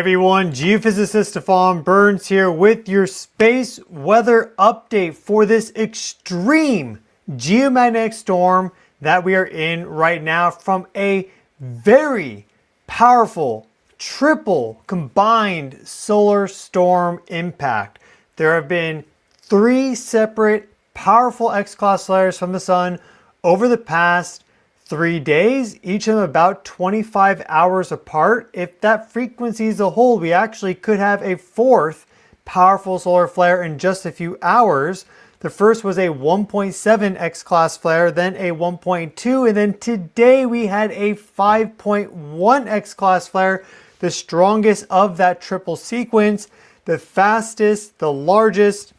Everyone, Geophysicist Stefan Burns here with your space weather update for this extreme geomagnetic storm that we are in right now from a very powerful triple combined solar storm impact. There have been 3 separate powerful X-class flares from the sun over the past 3 days, each of them about 25 hours apart. If that frequency is a whole, we actually could have a 4th powerful solar flare in just a few hours. The first was a 1.7 X-class flare, then a 1.2, and then today we had a 5.1 X-class flare, the strongest of that triple sequence, the fastest, the largest,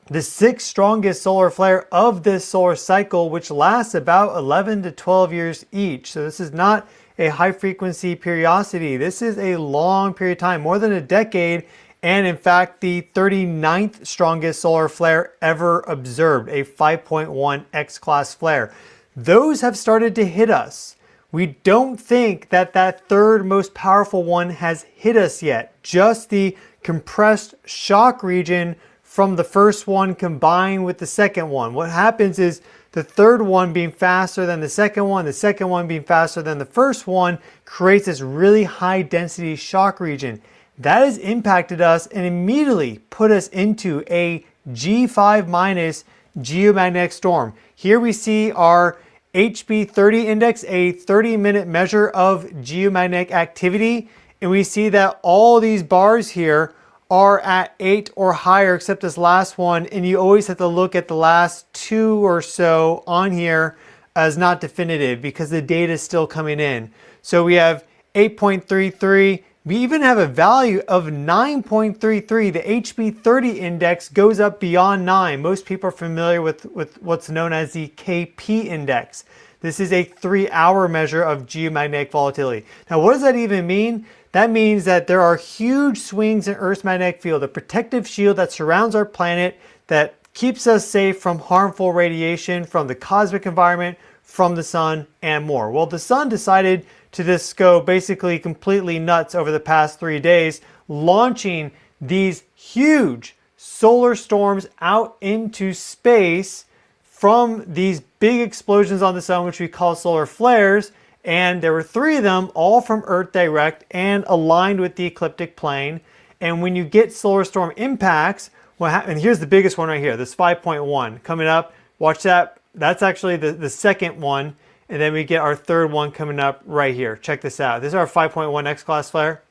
the 6th strongest solar flare of this solar cycle, which lasts about 11 to 12 years each. So this is not a high frequency periodicity. This is a long period of time, more than a decade. And in fact, the 39th strongest solar flare ever observed, a 5.1 X-class flare. Those have started to hit us. We don't think that that 3rd most powerful one has hit us yet. Just the compressed shock region from the first one combined with the second one. What happens is the 3rd one being faster than the second one being faster than the first one creates this really high density shock region. That has impacted us and immediately put us into a G5 minus geomagnetic storm. Here we see our HB30 index, a 30-minute measure of geomagnetic activity. And we see that all these bars here are at 8 or higher except this last one, and you always have to look at the last 2 or so on here as not definitive because the data is still coming in. So we have 8.33. We even have a value of 9.33. The HB30 index goes up beyond 9. Most people are familiar with what's known as the KP index. This is a 3-hour measure of geomagnetic volatility. Now, what does that even mean? That means that there are huge swings in Earth's magnetic field, a protective shield that surrounds our planet that keeps us safe from harmful radiation from the cosmic environment, from the sun, and more. Well, the sun decided to just go basically completely nuts over the past 3 days, launching these huge solar storms out into space from these big explosions on the sun, which we call solar flares. And there were 3 of them, all from Earth direct and aligned with the ecliptic plane. And when you get solar storm impacts, and here's the biggest one right here, this 5.1 coming up. Watch that. That's actually the second one. And then we get our 3rd one coming up right here. Check this out. This is our 5.1 X-class flare.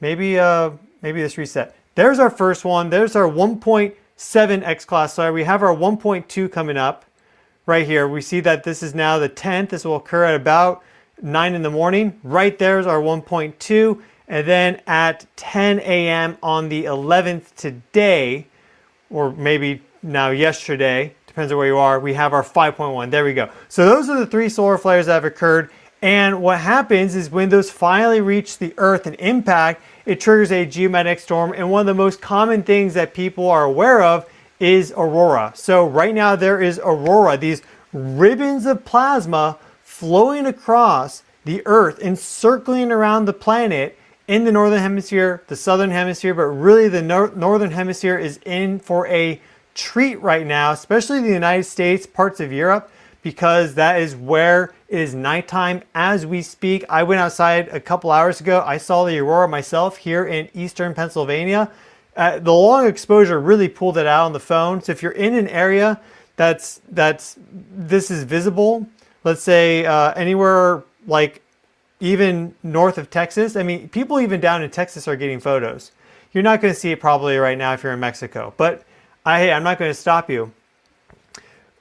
Maybe this reset. There's our first one. There's our 1.7 X-class flare. We have our 1.2 coming up. Right here, we see that this is now the 10th. This will occur at about 9 in the morning. Right there's our 1.2. And then at 10 a.m. on the 11th today, or maybe now yesterday, depends on where you are, we have our 5.1. There we go. So those are the 3 solar flares that have occurred. And what happens is when those finally reach the Earth and impact, it triggers a geomagnetic storm. And one of the most common things that people are aware of is aurora. So right now there is aurora, these ribbons of plasma flowing across the Earth, encircling around the planet in the northern hemisphere, the southern hemisphere, but really the northern hemisphere is in for a treat right now, especially the United States, parts of Europe, because that is where it is nighttime as we speak. I went outside a couple hours ago. I saw the aurora myself here in eastern Pennsylvania. The long exposure really pulled it out on the phone. So if you're in an area this is visible, let's say anywhere like even north of Texas. I mean, people even down in Texas are getting photos. You're not going to see it probably right now if you're in Mexico, but I'm not going to stop you.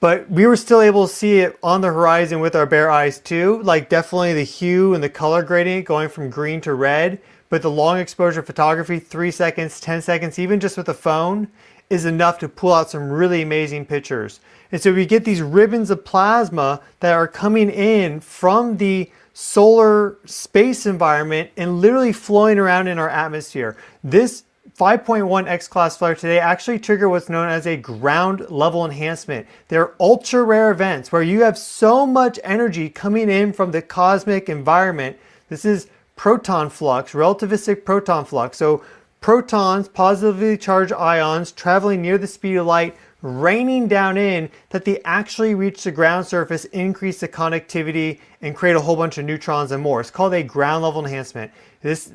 But we were still able to see it on the horizon with our bare eyes too. Like definitely the hue and the color gradient going from green to red. But the long exposure photography, 3 seconds, 10 seconds, even just with a phone, is enough to pull out some really amazing pictures. And so we get these ribbons of plasma that are coming in from the solar space environment and literally flowing around in our atmosphere. This 5.1 X-class flare today actually trigger what's known as a ground level enhancement. They're ultra rare events where you have so much energy coming in from the cosmic environment. This is proton flux, relativistic proton flux. So protons, positively charged ions, traveling near the speed of light, raining down in, that they actually reach the ground surface, increase the conductivity, and create a whole bunch of neutrons and more. It's called a ground level enhancement.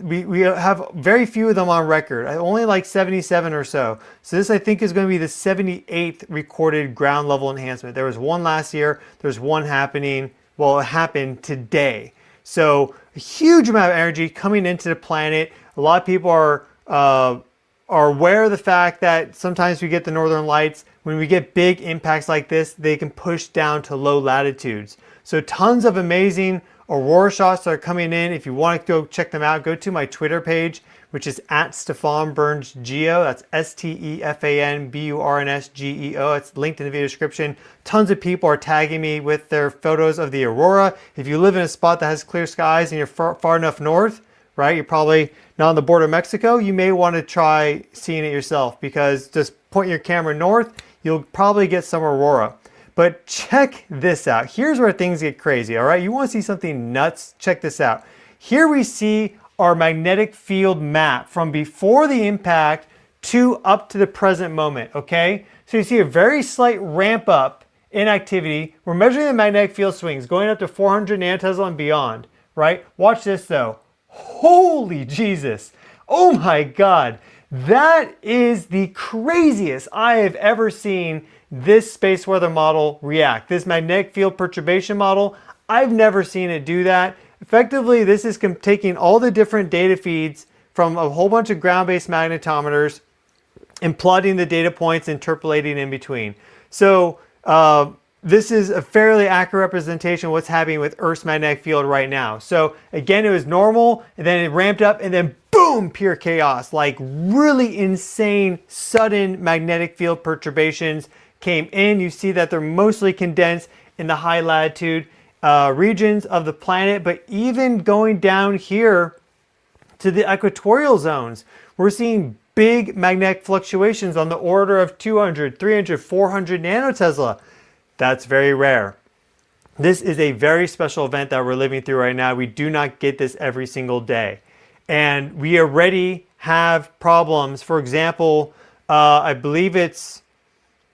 We have very few of them on record, only like 77 or so. So this, I think, is going to be the 78th recorded ground level enhancement. There was one last year. There's one happening. Well, it happened today. So a huge amount of energy coming into the planet. A lot of people are aware of the fact that sometimes we get the northern lights. When we get big impacts like this, they can push down to low latitudes. So tons of amazing aurora shots that are coming in. If you want to go check them out, go to my Twitter page, which is at Stefan Burns Geo. That's STEFANBURNSGEO. It's linked in the video description. Tons of people are tagging me with their photos of the aurora. If you live in a spot that has clear skies and you're far enough north, right, you're probably not on the border of Mexico, you may want to try seeing it yourself, because just point your camera north, you'll probably get some aurora. But check this out. Here's where things get crazy, all right? You want to see something nuts? Check this out. Here we see our magnetic field map from before the impact to up to the present moment, okay? So you see a very slight ramp up in activity. We're measuring the magnetic field swings going up to 400 nanotesla and beyond, right? Watch this though. Holy Jesus. Oh my God. That is the craziest I have ever seen this space weather model react. This magnetic field perturbation model, I've never seen it do that. Effectively, this is taking all the different data feeds from a whole bunch of ground-based magnetometers and plotting the data points, interpolating in between. So this is a fairly accurate representation of what's happening with Earth's magnetic field right now. So again, it was normal, and then it ramped up, and then boom, pure chaos. Like really insane, sudden magnetic field perturbations came in. You see that they're mostly condensed in the high latitude regions of the planet, but even going down here to the equatorial zones, we're seeing big magnetic fluctuations on the order of 200, 300, 400 nanotesla. That's very rare. This is a very special event that we're living through right now. We do not get this every single day. And we already have problems. For example, I believe it's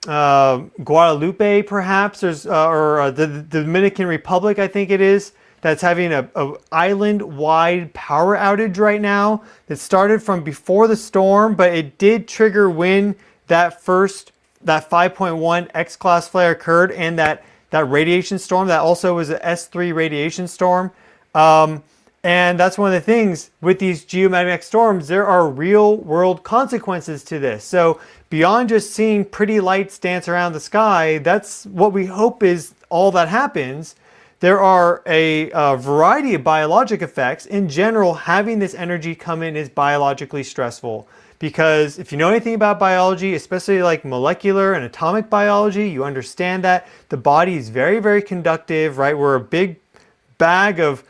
Guadalupe, perhaps, or the Dominican Republic, I think it is, that's having a island-wide power outage right now. That started from before the storm, but it did trigger when that 5.1 X-class flare occurred, and that radiation storm that also was an S3 radiation storm. And that's one of the things with these geomagnetic storms, there are real world consequences to this. So beyond just seeing pretty lights dance around the sky, that's what we hope is all that happens. There are a variety of biologic effects. In general, having this energy come in is biologically stressful, because if you know anything about biology, especially like molecular and atomic biology, you understand that the body is very, very conductive, right? We're a big bag of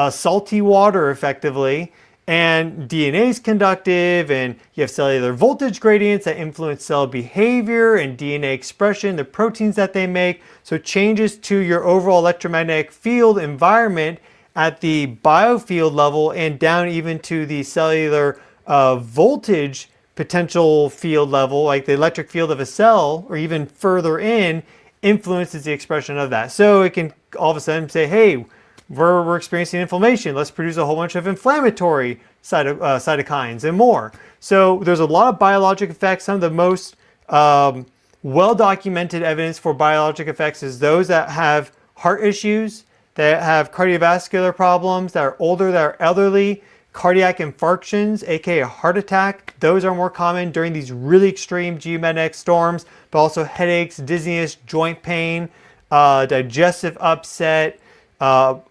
salty water, effectively, and DNA is conductive, and you have cellular voltage gradients that influence cell behavior and DNA expression, the proteins that they make. So changes to your overall electromagnetic field environment at the biofield level and down even to the cellular voltage potential field level, like the electric field of a cell, or even further in, influences the expression of that. So it can all of a sudden say, hey, we're experiencing inflammation. Let's produce a whole bunch of inflammatory cytokines and more. So there's a lot of biologic effects. Some of the most well-documented evidence for biologic effects is those that have heart issues, that have cardiovascular problems, that are older, that are elderly, cardiac infarctions, aka a heart attack. Those are more common during these really extreme geomagnetic storms, but also headaches, dizziness, joint pain, digestive upset,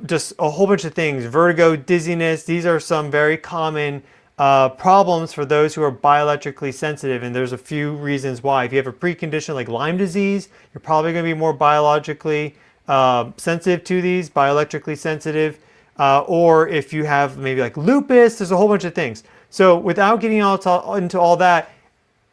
just a whole bunch of things, vertigo, dizziness. These are some very common problems for those who are bioelectrically sensitive, and there's a few reasons why. If you have a precondition like Lyme disease, you're probably going to be more biologically sensitive to these, bioelectrically sensitive, or if you have maybe like lupus, there's a whole bunch of things. So without getting into all that,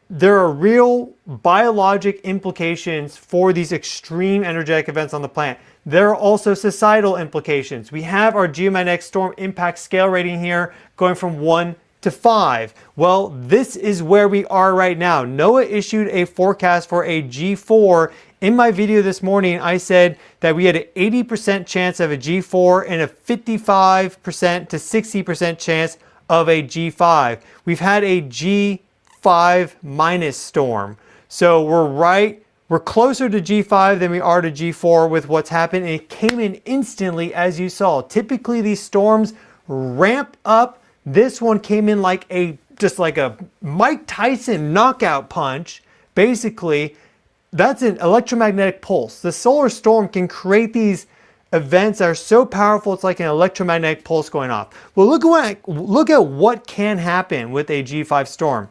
there are real biologic implications for these extreme energetic events on the planet. There are also societal implications. We have our geomagnetic storm impact scale rating here going from 1 to 5. Well, this is where we are right now. NOAA issued a forecast for a G4. In my video this morning, I said that we had an 80% chance of a G4 and a 55% to 60% chance of a G5. We've had a G5 minus storm. So we're closer to G5 than we are to G4 with what's happened. And it came in instantly, as you saw. Typically, these storms ramp up. This one came in just like a Mike Tyson knockout punch. Basically, that's an electromagnetic pulse. The solar storm can create these events that are so powerful, it's like an electromagnetic pulse going off. Well, look at what can happen with a G5 storm.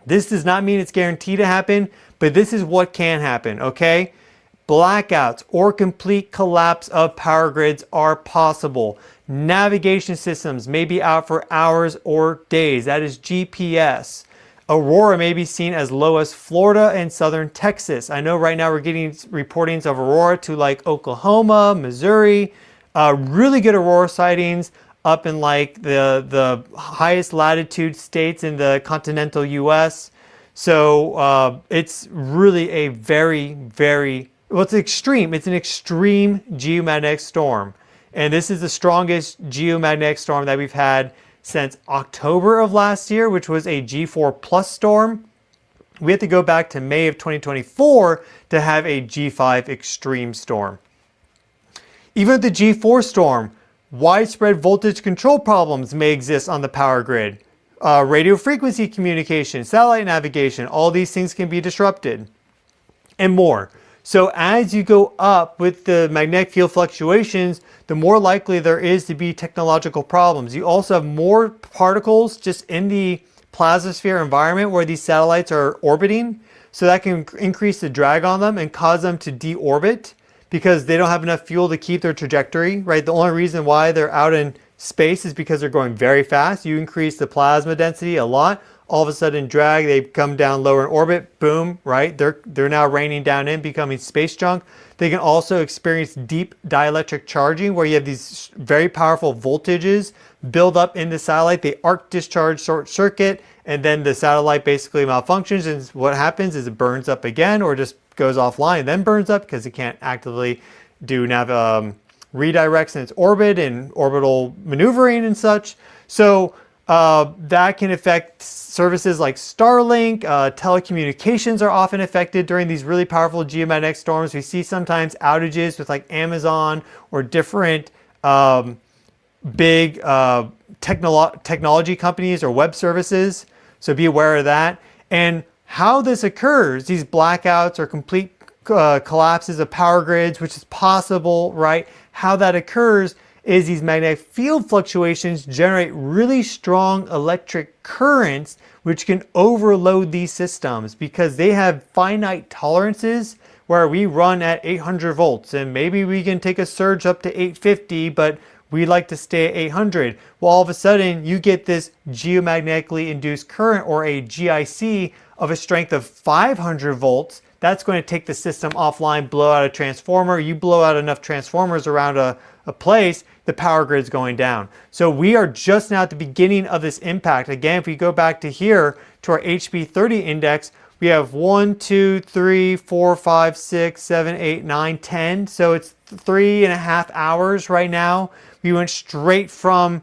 This does not mean it's guaranteed to happen, but this is what can happen, okay? Blackouts or complete collapse of power grids are possible. Navigation systems may be out for hours or days. That is GPS. Aurora may be seen as low as Florida and southern Texas. I know right now we're getting reportings of aurora to like Oklahoma, Missouri. Really good aurora sightings up in like the highest latitude states in the continental US. So it's really a it's extreme. It's an extreme geomagnetic storm. And this is the strongest geomagnetic storm that we've had since October of last year, which was a G4 plus storm. We have to go back to May of 2024 to have a G5 extreme storm. Even with the G4 storm, widespread voltage control problems may exist on the power grid. Radio frequency communication, satellite navigation, all these things can be disrupted and more. So as you go up with the magnetic field fluctuations, the more likely there is to be technological problems. You also have more particles just in the plastosphere environment where these satellites are orbiting. So that can increase the drag on them and cause them to deorbit because they don't have enough fuel to keep their trajectory, right? The only reason why they're out in space is because they're going very fast. You increase the plasma density a lot, all of a sudden drag, they come down lower in orbit, boom, right? They're now raining down in, becoming space junk. They can also experience deep dielectric charging where you have these very powerful voltages build up in the satellite. They arc discharge short circuit and then the satellite basically malfunctions, and what happens is it burns up again or just goes offline and then burns up because it can't actively do redirects in its orbit and orbital maneuvering and such. So that can affect services like Starlink. Telecommunications are often affected during these really powerful geomagnetic storms. We see sometimes outages with like Amazon or different big technology companies or web services. So be aware of that. And how this occurs, these blackouts or complete collapses of power grids, which is possible, right? How that occurs is these magnetic field fluctuations generate really strong electric currents, which can overload these systems because they have finite tolerances where we run at 800 volts and maybe we can take a surge up to 850, but we like to stay at 800. Well, all of a sudden you get this geomagnetically induced current or a GIC of a strength of 500 volts. That's going to take the system offline, blow out a transformer. You blow out enough transformers around a place, the power grid's going down. So we are just now at the beginning of this impact. Again, if we go back to here to our HB30 index, we have 1, 2, 3, 4, 5, 6, 7, 8, 9, 10. So it's 3.5 hours right now. We went straight from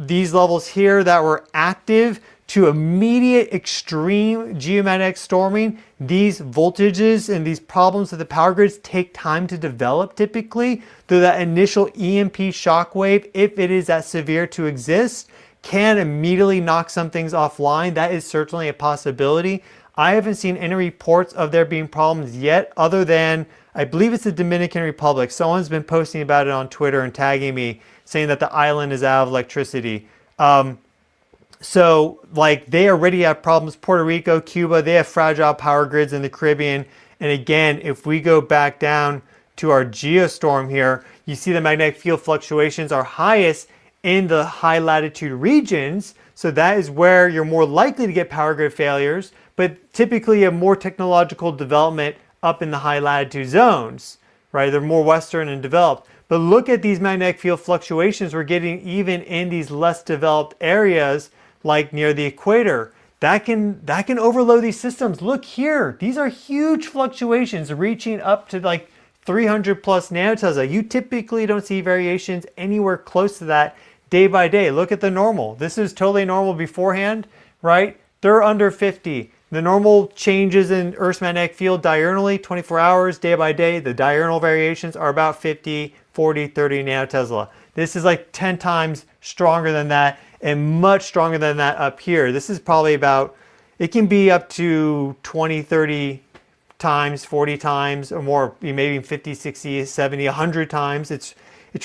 these levels here that were active to immediate extreme geomagnetic storming. These voltages and these problems with the power grids take time to develop typically, though that initial EMP shock wave, if it is that severe to exist, can immediately knock some things offline. That is certainly a possibility. I haven't seen any reports of there being problems yet other than, I believe it's the Dominican Republic. Someone's been posting about it on Twitter and tagging me saying that the island is out of electricity. So like they already have problems. Puerto Rico, Cuba, they have fragile power grids in the Caribbean. And again, if we go back down to our geostorm here, you see the magnetic field fluctuations are highest in the high latitude regions. So that is where you're more likely to get power grid failures, but typically a more technological development up in the high latitude zones, right? They're more Western and developed. But look at these magnetic field fluctuations we're getting even in these less developed areas like near the equator. That can overload these systems. Look here, these are huge fluctuations reaching up to like 300 plus nanotesla. You typically don't see variations anywhere close to that day by day. Look at the normal. This is totally normal beforehand, right? They're under 50. The normal changes in Earth's magnetic field diurnally, 24 hours, day by day, the diurnal variations are about 50, 40, 30 nanotesla. This is like 10 times stronger than that and much stronger than that up here. This is probably about, it can be up to 20, 30 times, 40 times or more, maybe 50, 60, 70, 100 times. It's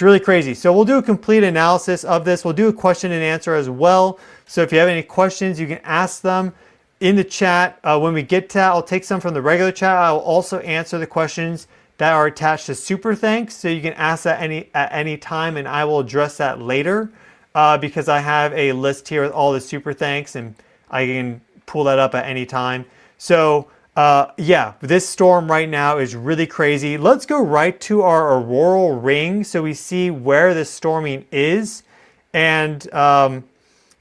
really crazy. So we'll do a complete analysis of this. We'll do a question and answer as well. So if you have any questions, you can ask them in the chat. When we get to that, I'll take some from the regular chat. I'll also answer the questions that are attached to Super Thanks. So you can ask that at any time and I will address that later because I have a list here with all the Super Thanks and I can pull that up at any time. So yeah, this storm right now is really crazy. Let's go right to our auroral ring so we see where this storming is. And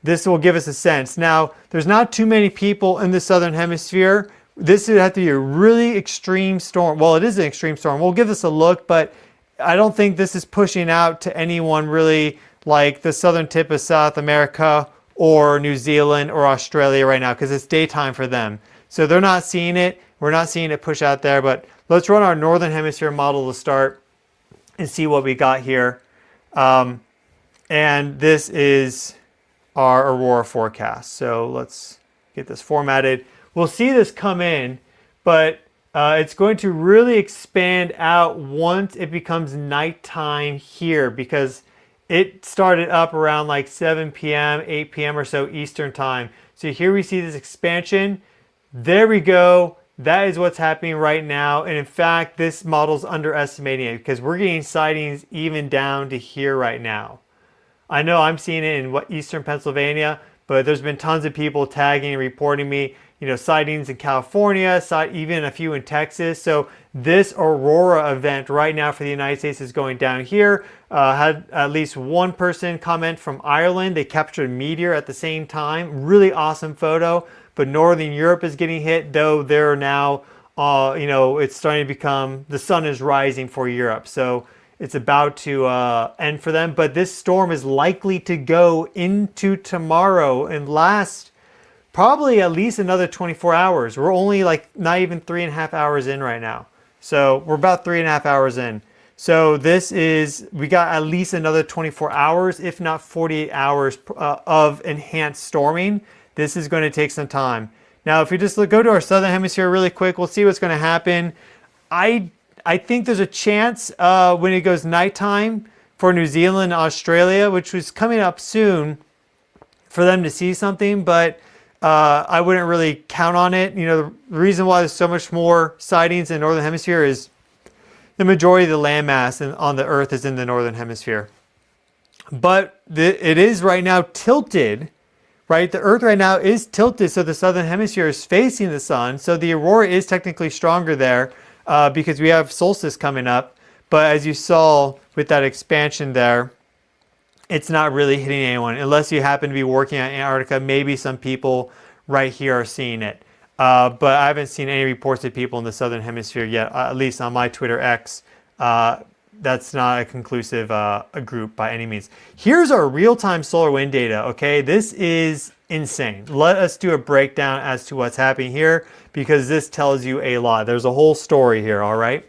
this will give us a sense. Now, there's not too many people in the southern hemisphere. This would have to be a really extreme storm. Well, it is an extreme storm. We'll give this a look, but I don't think this is pushing out to anyone really like the southern tip of South America or New Zealand or Australia right now because it's daytime for them. So they're not seeing it. We're not seeing it push out there, but let's run our northern hemisphere model to start and see what we got here. And this is our aurora forecast. So let's get this formatted. We'll see this come in, but it's going to really expand out once it becomes nighttime here because it started up around like 7 p.m., 8 p.m. or so Eastern time. So here we see this expansion. There we go. That is what's happening right now. And in fact, this model's underestimating it because we're getting sightings even down to here right now. I know I'm seeing it in Eastern Pennsylvania, but there's been tons of people tagging and reporting me, you know, sightings in California, even a few in Texas. So this aurora event right now for the United States is going down here. Had at least one person comment from Ireland. They captured a meteor at the same time. Really awesome photo. But Northern Europe is getting hit, though they're now, you know, it's starting to become, the sun is rising for Europe. So it's about to end for them. But this storm is likely to go into tomorrow and last probably at least another 24 hours. We're only like not even 3.5 hours in right now. So we're about 3.5 hours in. So this is, we got at least another 24 hours, if not 48 hours of enhanced storming. This is going to take some time. Now, if we just go to our southern hemisphere really quick, we'll see what's going to happen. I think there's a chance when it goes nighttime for New Zealand and Australia, which was coming up soon, for them to see something, but I wouldn't really count on it. You know, the reason why there's so much more sightings in the northern hemisphere is the majority of the landmass on the Earth is in the northern hemisphere. But it is right now tilted. Right, the Earth right now is tilted, so the southern hemisphere is facing the sun. So the aurora is technically stronger there because we have solstice coming up. But as you saw with that expansion there, it's not really hitting anyone unless you happen to be working on Antarctica. Maybe some people right here are seeing it. But I haven't seen any reports of people in the southern hemisphere yet, at least on my Twitter X. That's not a conclusive a group by any means. Here's our real-time solar wind data, okay? This is insane. Let us do a breakdown as to what's happening here because this tells you a lot. There's a whole story here, all right?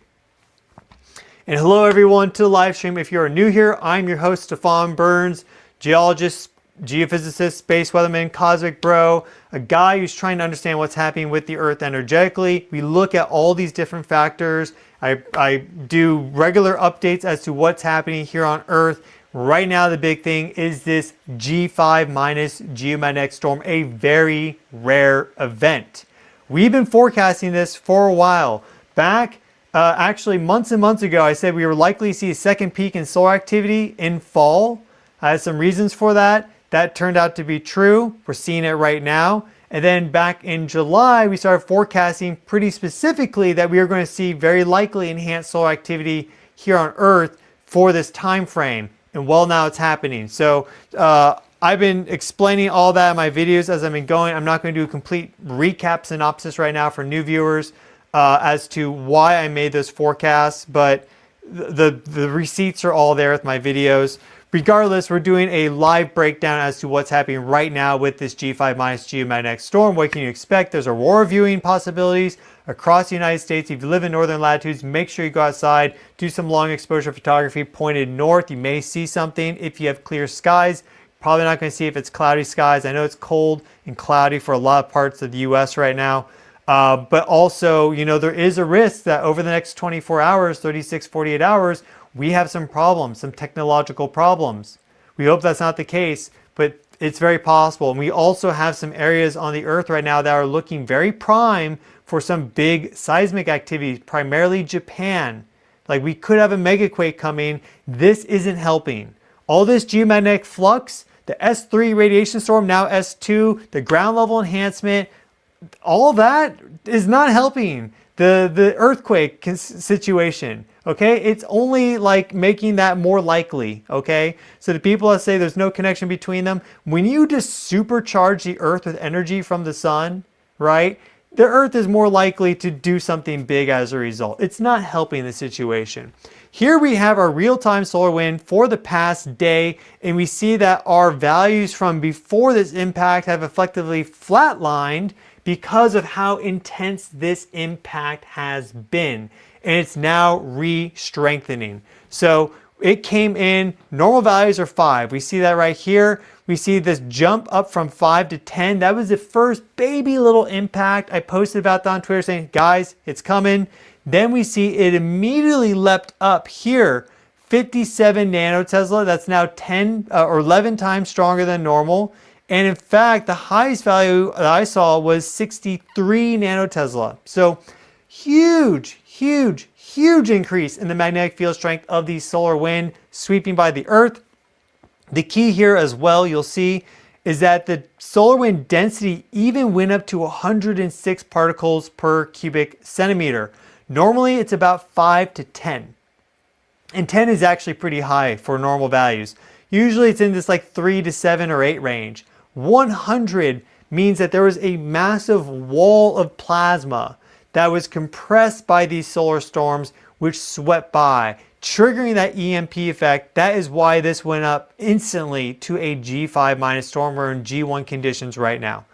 And hello everyone to the live stream. If you're new here, I'm your host, Stefan Burns, geologist, geophysicist, space weatherman, cosmic bro, a guy who's trying to understand what's happening with the Earth energetically. We look at all these different factors. I do regular updates as to what's happening here on Earth. Right now, the big thing is this G5 minus geomagnetic storm, a very rare event. We've been forecasting this for a while. Back actually months and months ago, I said we were likely to see a second peak in solar activity in fall. I had some reasons for that. That turned out to be true. We're seeing it right now. And then back in July, we started forecasting pretty specifically that we are going to see very likely enhanced solar activity here on Earth for this time frame. And well, now it's happening. So I've been explaining all that in my videos as I've been going. I'm not going to do a complete recap synopsis right now for new viewers as to why I made those forecasts, but the receipts are all there with my videos. Regardless, we're doing a live breakdown as to what's happening right now with this G5 minus geomagnetic storm. What can you expect? There's aurora viewing possibilities across the United States. If you live in northern latitudes, make sure you go outside, do some long exposure photography pointed north. You may see something if you have clear skies. Probably not going to see if it's cloudy skies. I know it's cold and cloudy for a lot of parts of the US right now. But also, you know, there is a risk that over the next 24 hours, 36, 48 hours, we have some problems, some technological problems. We hope that's not the case, but it's very possible. And we also have some areas on the Earth right now that are looking very prime for some big seismic activity, primarily Japan. Like we could have a megaquake coming. This isn't helping. All this geomagnetic flux, the S3 radiation storm, now S2, the ground level enhancement, all that is not helping the earthquake situation. Okay, it's only like making that more likely. Okay, so the people that say there's no connection between them, when you just supercharge the earth with energy from the sun, right, the earth is more likely to do something big as a result. It's not helping the situation. Here we have our real-time solar wind for the past day, and we see that our values from before this impact have effectively flatlined because of how intense this impact has been. And it's now re-strengthening. So it came in, normal values are 5. We see that right here. We see this jump up from 5 to 10. That was the first baby little impact. I posted about that on Twitter saying, guys, it's coming. Then we see it immediately leapt up here, 57 nanotesla. That's now 10 or 11 times stronger than normal. And in fact, the highest value that I saw was 63 nanotesla. So huge, huge, huge increase in the magnetic field strength of the solar wind sweeping by the Earth. The key here as well, you'll see, is that the solar wind density even went up to 106 particles per cubic centimeter. Normally, it's about 5 to 10. And 10 is actually pretty high for normal values. Usually, it's in this like 3 to 7 or 8 range. 100 means that there was a massive wall of plasma that was compressed by these solar storms, which swept by, triggering that EMP effect. That is why this went up instantly to a G5 minus storm. We're in G1 conditions right now.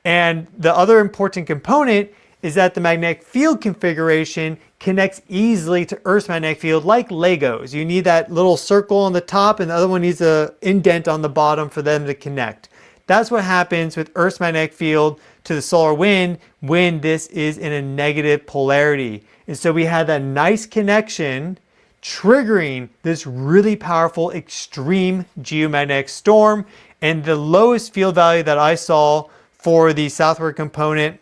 And the other important component is that the magnetic field configuration connects easily to Earth's magnetic field like Legos. You need that little circle on the top and the other one needs an indent on the bottom for them to connect. That's what happens with Earth's magnetic field to the solar wind when this is in a negative polarity. And so we had that nice connection triggering this really powerful extreme geomagnetic storm. And the lowest field value that I saw for the southward component,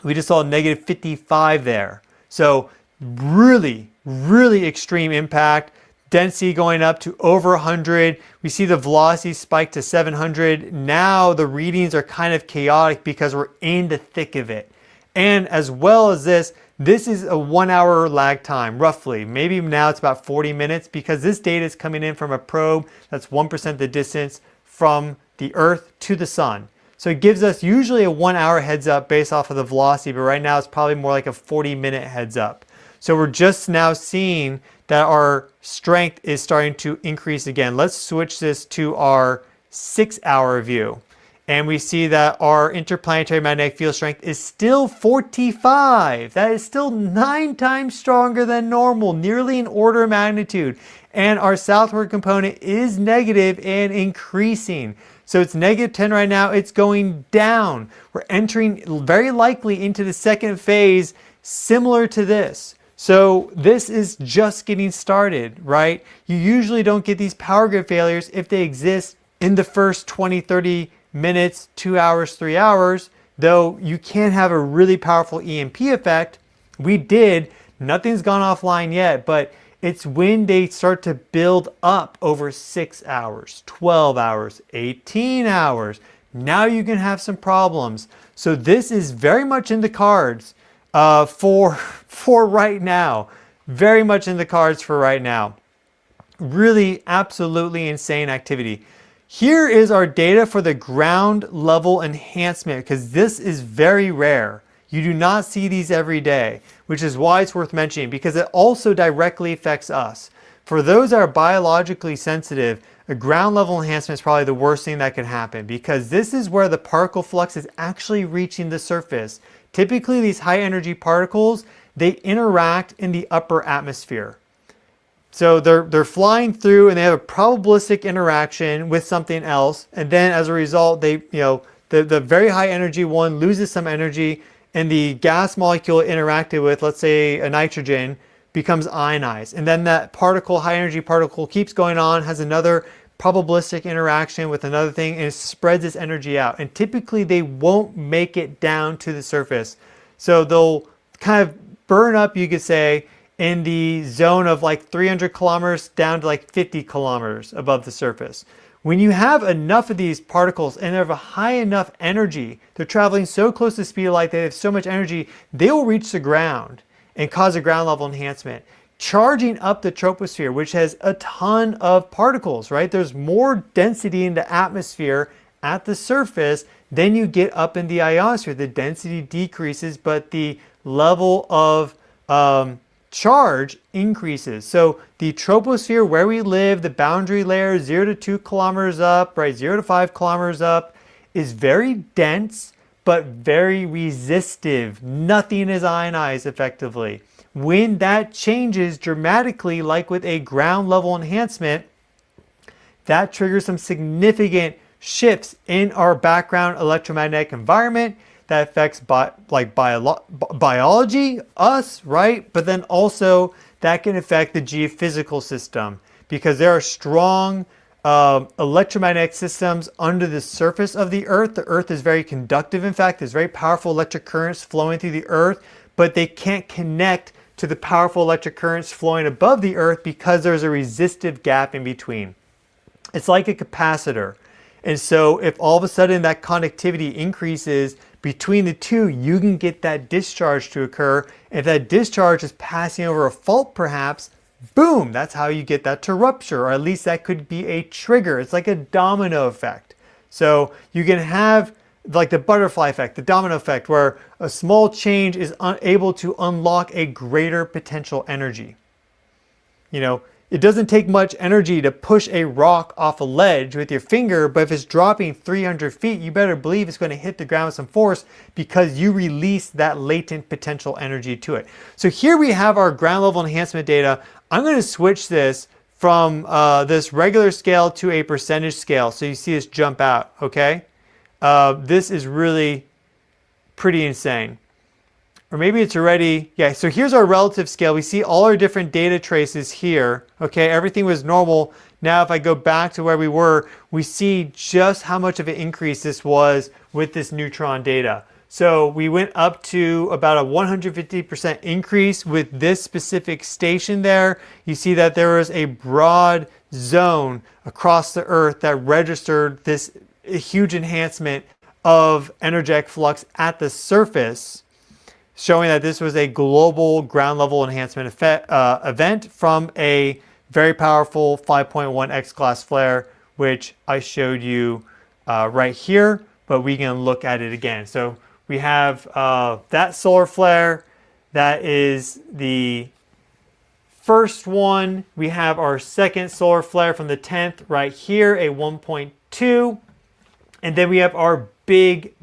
we just saw negative 55 there. So really, really extreme impact. Density going up to over 100. We see the velocity spike to 700. Now the readings are kind of chaotic because we're in the thick of it. And as well as this is a 1 hour lag time, roughly. Maybe now it's about 40 minutes because this data is coming in from a probe that's 1% the distance from the Earth to the sun. So it gives us usually a 1 hour heads up based off of the velocity, but right now it's probably more like a 40-minute heads up. So we're just now seeing that our strength is starting to increase again. Let's switch this to our 6 hour view. And we see that our interplanetary magnetic field strength is still 45. That is still 9 times stronger than normal, nearly an order of magnitude. And our southward component is negative and increasing. So it's negative 10 right now. It's going down. We're entering very likely into the second phase similar to this. So this is just getting started, right? You usually don't get these power grid failures if they exist in the first 20, 30 minutes, 2 hours, 3 hours, though you can have a really powerful EMP effect. We did. Nothing's gone offline yet, but It's when they start to build up over 6 hours, 12 hours, 18 hours. Now you can have some problems. So this is very much in the cards for right now. Very much in the cards for right now. Really absolutely insane activity. Here is our data for the ground level enhancement, because this is very rare. You do not see these every day, which is why it's worth mentioning, because it also directly affects us. For those that are biologically sensitive, a ground level enhancement is probably the worst thing that can happen, because this is where the particle flux is actually reaching the surface. Typically, these high energy particles, they interact in the upper atmosphere. So they're flying through and they have a probabilistic interaction with something else. And then as a result, the very high energy one loses some energy, and the gas molecule it interacted with, let's say a nitrogen, becomes ionized. And then that particle, high energy particle, keeps going on, has another probabilistic interaction with another thing, and it spreads its energy out. And typically they won't make it down to the surface. So they'll kind of burn up, you could say, in the zone of like 300 kilometers down to like 50 kilometers above the surface. When you have enough of these particles and they have a high enough energy, they're traveling so close to the speed of light, they have so much energy, they will reach the ground and cause a ground level enhancement, charging up the troposphere, which has a ton of particles, right? There's more density in the atmosphere at the surface than you get up in the ionosphere. The density decreases, but the level of charge increases. So the troposphere where we live, the boundary layer 0 to 2 kilometers up, right, 0 to 5 kilometers up, is very dense but very resistive. Nothing is ionized effectively. When that changes dramatically, like with a ground level enhancement, that triggers some significant shifts in our background electromagnetic environment that affects biology, us, right? But then also that can affect the geophysical system, because there are strong electromagnetic systems under the surface of the Earth. The Earth is very conductive. In fact, there's very powerful electric currents flowing through the Earth, but they can't connect to the powerful electric currents flowing above the Earth because there's a resistive gap in between. It's like a capacitor. And so if all of a sudden that conductivity increases between the two, you can get that discharge to occur. If that discharge is passing over a fault perhaps, boom, that's how you get that to rupture, or at least that could be a trigger. It's like a domino effect. So you can have like the butterfly effect, the domino effect, where a small change is able to unlock a greater potential energy. You know, it doesn't take much energy to push a rock off a ledge with your finger, but if it's dropping 300 feet, you better believe it's going to hit the ground with some force because you release that latent potential energy to it. So here we have our ground level enhancement data. I'm going to switch this from this regular scale to a percentage scale so you see this jump out, okay? This is really pretty insane. Or maybe it's already, yeah, so here's our relative scale. We see all our different data traces here. Okay, everything was normal. Now if I go back to where we were, we see just how much of an increase this was with this neutron data. So we went up to about a 150% increase with this specific station there. You see that there was a broad zone across the Earth that registered this huge enhancement of energetic flux at the surface, showing that this was a global ground level enhancement event from a very powerful 5.1 X-class flare, which I showed you right here, but we can look at it again. So we have that solar flare. That is the first one. We have our second solar flare from the 10th right here, a 1.2. And then we have our big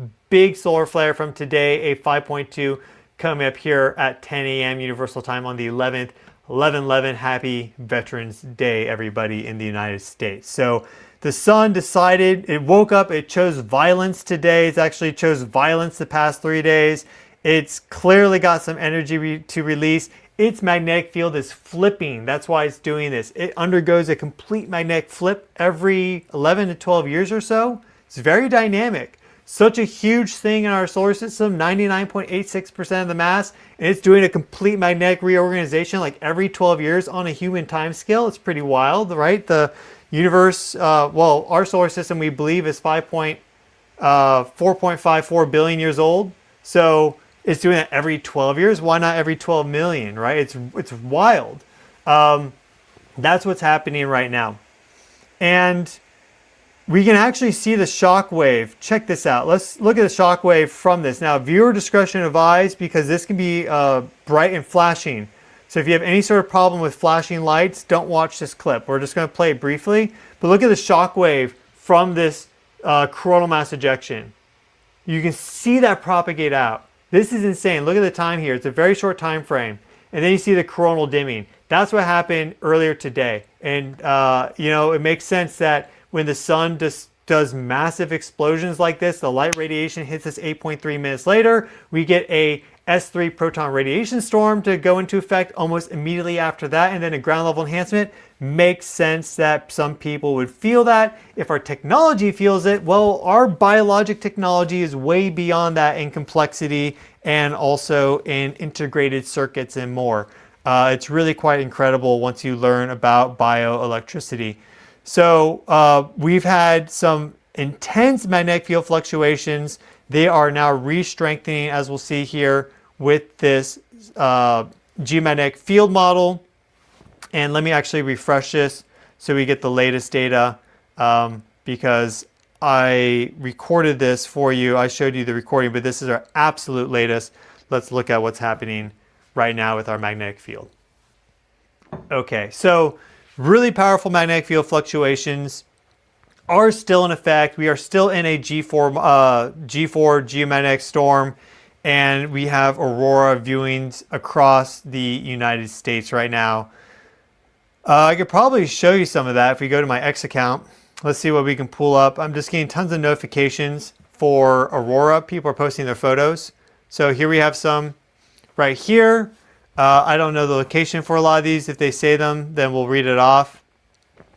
solar flare from today, a 5.2, coming up here at 10 a.m. Universal Time on the 11th. 11/11, happy Veterans Day, everybody in the United States. So the sun decided, it woke up, it chose violence today. It's actually chose violence the past 3 days. It's clearly got some energy to release. Its magnetic field is flipping. That's why it's doing this. It undergoes a complete magnetic flip every 11 to 12 years or so. It's very dynamic. such a huge thing in our solar system, 99.86% of the mass, and it's doing a complete magnetic reorganization like every 12 years on a human time scale. It's pretty wild, right? The universe, well, our solar system, we believe, is 4.54 billion years old. So it's doing that every 12 years. Why not every 12 million, right? It's wild. That's what's happening right now. And we can actually see the shock wave. Check this out. Let's look at the shock wave from this. Now, viewer discretion advised, because this can be bright and flashing. So if you have any sort of problem with flashing lights, don't watch this clip. We're just going to play it briefly. But look at the shock wave from this coronal mass ejection. You can see that propagate out. This is insane. Look at the time here. It's a very short time frame. And then you see the coronal dimming. That's what happened earlier today. And, you know, it makes sense that when the sun does massive explosions like this, the light radiation hits us 8.3 minutes later, we get a S3 proton radiation storm to go into effect almost immediately after that, and then a ground level enhancement. Makes sense that some people would feel that. If our technology feels it, well, our biologic technology is way beyond that in complexity and also in integrated circuits and more. It's really quite incredible once you learn about bioelectricity. So we've had some intense magnetic field fluctuations. They are now re-strengthening, as we'll see here, with this geomagnetic field model. And let me actually refresh this so we get the latest data, because I recorded this for you. I showed you the recording, but this is our absolute latest. Let's look at what's happening right now with our magnetic field. Okay, so really powerful magnetic field fluctuations are still in effect. We are still in a G4 geomagnetic storm, and we have aurora viewings across the United States right now. I could probably show you some of that if we go to my X account. Let's see what we can pull up. I'm just getting tons of notifications for aurora. People are posting their photos. So here we have some right here. I don't know the location for a lot of these. If they say them, then we'll read it off.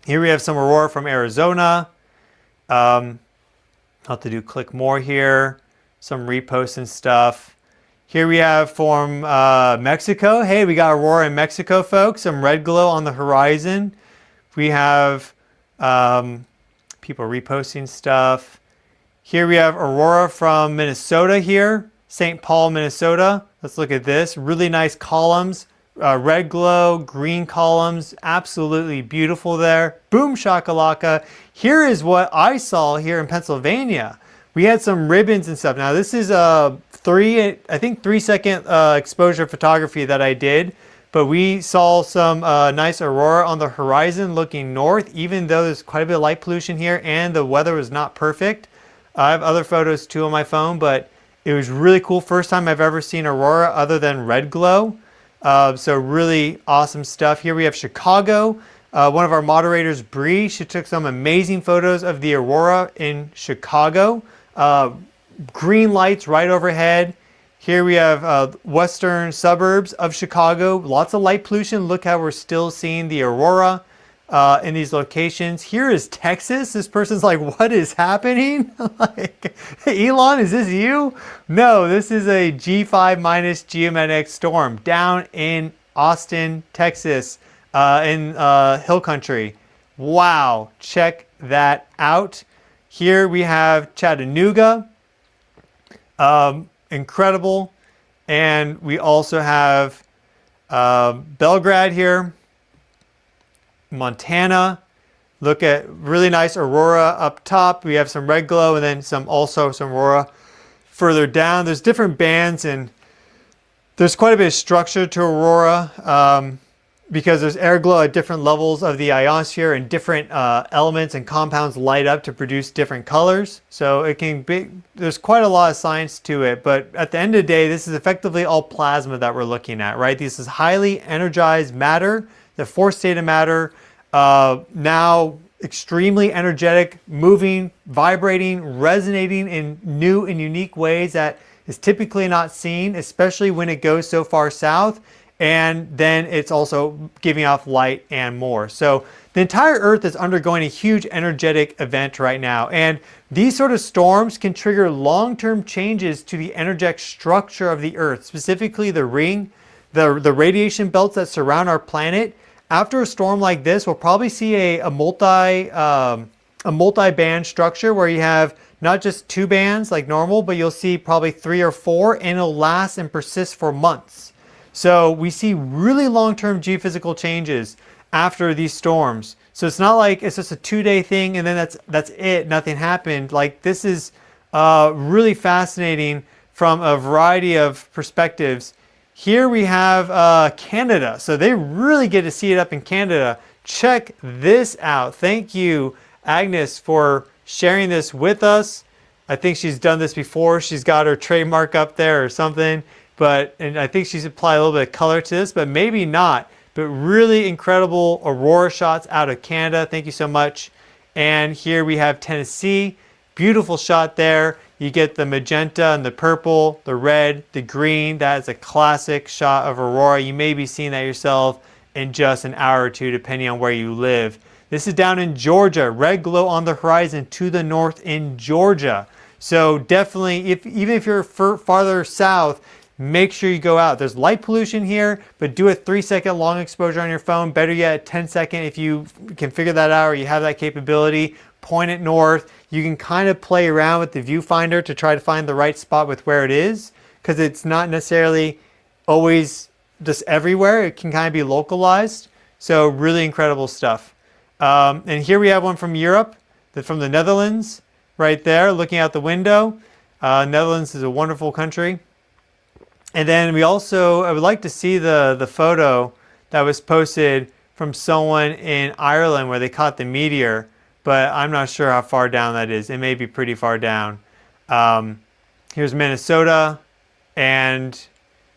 Here we have some aurora from Arizona. I'll have to do click more here. Some reposts and stuff. Here we have from Mexico. Hey, we got aurora in Mexico, folks. Some red glow on the horizon. We have people reposting stuff. Here we have aurora from Minnesota here. St. Paul, Minnesota. Let's look at this. Really nice columns. Red glow, green columns. Absolutely beautiful there. Boom shakalaka. Here is what I saw here in Pennsylvania. We had some ribbons and stuff. Now this is I think 3 second exposure photography that I did. But we saw some nice aurora on the horizon looking north, even though there's quite a bit of light pollution here and the weather was not perfect. I have other photos too on my phone, but it was really cool. First time I've ever seen aurora other than red glow. So really awesome stuff. Here we have Chicago. One of our moderators, Bree, she took some amazing photos of the aurora in Chicago. Green lights right overhead. Here we have western suburbs of Chicago. Lots of light pollution. Look how we're still seeing the aurora in these locations. Here is Texas. This person's like, what is happening? Like, hey, Elon, is this you? No, this is a G5 minus geomagnetic storm down in Austin, Texas, in hill country. Wow, check that out. Here we have Chattanooga. Incredible. And we also have Belgrade here. Montana. Look at really nice aurora up top. We have some red glow and then some aurora further down. There's different bands and there's quite a bit of structure to aurora because there's air glow at different levels of the ionosphere and different elements and compounds light up to produce different colors. So it can be, there's quite a lot of science to it, but at the end of the day, this is effectively all plasma that we're looking at, right? This is highly energized matter, the fourth state of matter, now extremely energetic, moving, vibrating, resonating in new and unique ways that is typically not seen, especially when it goes so far south. and then it's also giving off light and more. So the entire Earth is undergoing a huge energetic event right now, and these sort of storms can trigger long-term changes to the energetic structure of the Earth, specifically the ring, the radiation belts that surround our planet. After a storm like this, we'll probably see a multi-band structure where you have not just 2 bands like normal, but you'll see probably 3 or 4, and it'll last and persist for months. So we see really long-term geophysical changes after these storms. So it's not like it's just a 2-day thing and then that's it, nothing happened. Like, this is really fascinating from a variety of perspectives. Here we have Canada. So they really get to see it up in Canada. Check this out. Thank you, Agnes, for sharing this with us. I think she's done this before. She's got her trademark up there or something. And I think she's applied a little bit of color to this, but maybe not. But really incredible aurora shots out of Canada. Thank you so much. And here we have Tennessee. Beautiful shot there. You get the magenta and the purple, the red, the green. That is a classic shot of aurora. You may be seeing that yourself in just an hour or two, depending on where you live. This is down in Georgia. Red glow on the horizon to the north in Georgia. So definitely, even if you're farther south, make sure you go out. There's light pollution here, but do a 3-second long exposure on your phone. Better yet, 10-second if you can figure that out or you have that capability. Point it north. You can kind of play around with the viewfinder to try to find the right spot with where it is, because it's not necessarily always just everywhere. It can kind of be localized. So really incredible stuff. And here we have one from Europe, from the Netherlands, right there, looking out the window. Netherlands is a wonderful country. And then I would like to see the photo that was posted from someone in Ireland where they caught the meteor, but I'm not sure how far down that is. It may be pretty far down. Here's Minnesota, and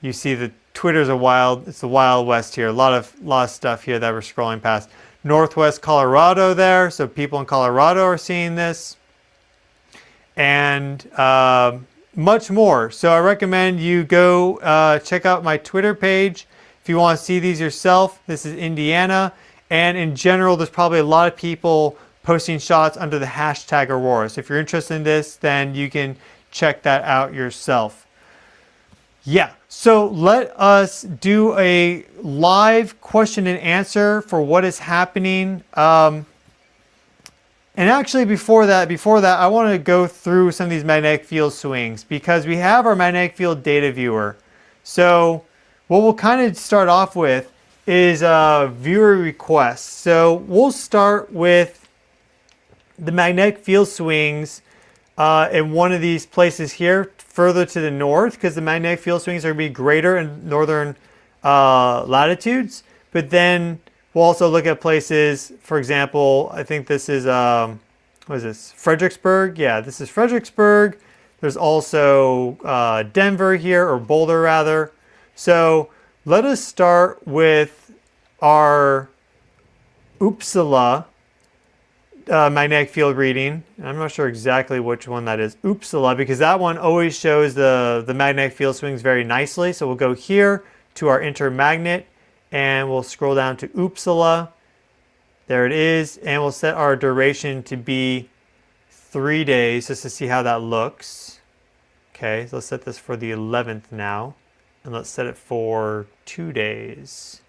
you see it's the Wild West here. A lot of stuff here that we're scrolling past. Northwest Colorado there, so people in Colorado are seeing this. And much more. So I recommend you go check out my Twitter page if you want to see these yourself. This is Indiana, and in general there's probably a lot of people posting shots under the hashtag aurora. So if you're interested in this, then you can check that out yourself. Yeah, so let us do a live question and answer for what is happening. And actually before that, I want to go through some of these magnetic field swings, because we have our magnetic field data viewer. So what we'll kind of start off with is viewer requests. So we'll start with the magnetic field swings in one of these places here, further to the north, because the magnetic field swings are going to be greater in northern latitudes. But then we'll also look at places, for example, I think this is, what is this? Fredericksburg? Yeah, this is Fredericksburg. There's also Denver here, or Boulder rather. So let us start with our Uppsala magnetic field reading. I'm not sure exactly which one that is. Uppsala, because that one always shows the magnetic field swings very nicely. So we'll go here to our intermagnet, and we'll scroll down to Uppsala. There it is, and we'll set our duration to be 3 days just to see how that looks. Okay, so let's set this for the 11th now, and let's set it for 2 days.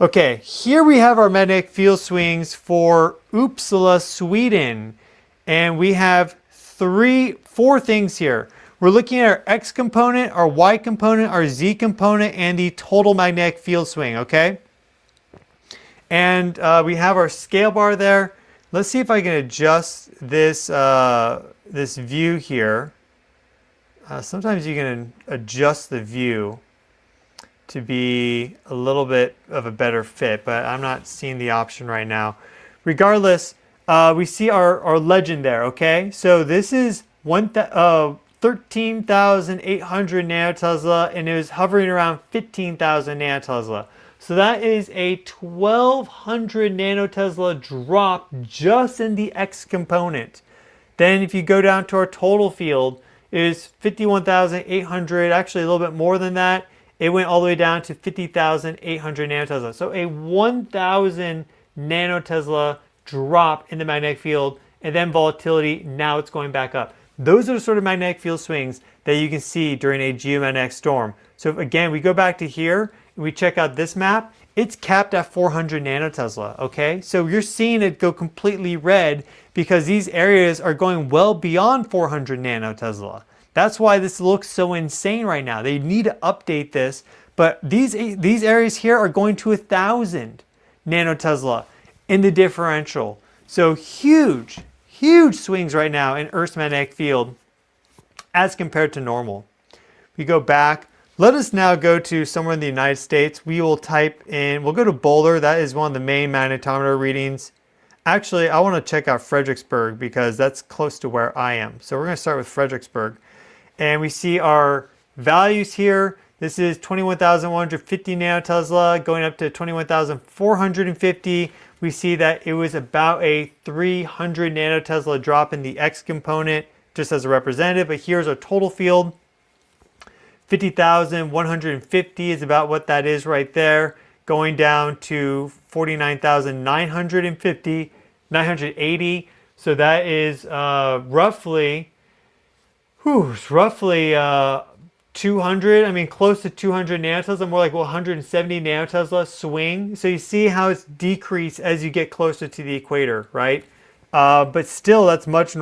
Okay, here we have our magnetic field swings for Uppsala, Sweden, and we have 4 things here. We're looking at our X component, our Y component, our Z component, and the total magnetic field swing, okay? And we have our scale bar there. Let's see if I can adjust this, this view here. Sometimes you can adjust the view to be a little bit of a better fit, but I'm not seeing the option right now. Regardless, we see our legend there, okay? So this is 13,800 nanotesla, and it was hovering around 15,000 nanotesla. So that is a 1,200 nanotesla drop just in the X component. Then if you go down to our total field, it is 51,800, actually a little bit more than that. it went all the way down to 50,800 nanotesla. So a 1,000 nanotesla drop in the magnetic field, and then volatility, now it's going back up. Those are the sort of magnetic field swings that you can see during a geomagnetic storm. So if, again, we go back to here and we check out this map, it's capped at 400 nanotesla, okay? So you're seeing it go completely red because these areas are going well beyond 400 nanotesla. That's why this looks so insane right now. They need to update this, but these areas here are going to 1,000 nanotesla in the differential. So huge, huge swings right now in Earth's magnetic field as compared to normal. We go back. Let us now go to somewhere in the United States. We will type in, we'll go to Boulder. That is one of the main magnetometer readings. Actually, I want to check out Fredericksburg because that's close to where I am. So we're going to start with Fredericksburg. And we see our values here. This is 21,150 nanotesla going up to 21,450. We see that it was about a 300 nanotesla drop in the X component, just as a representative. But here's our total field. 50,150 is about what that is right there, going down to 49,950, 980. So that is roughly 200, I mean, close to 200 nanotesla, more like 170 nanotesla swing. So you see how it's decreased as you get closer to the equator, right? But still, that's much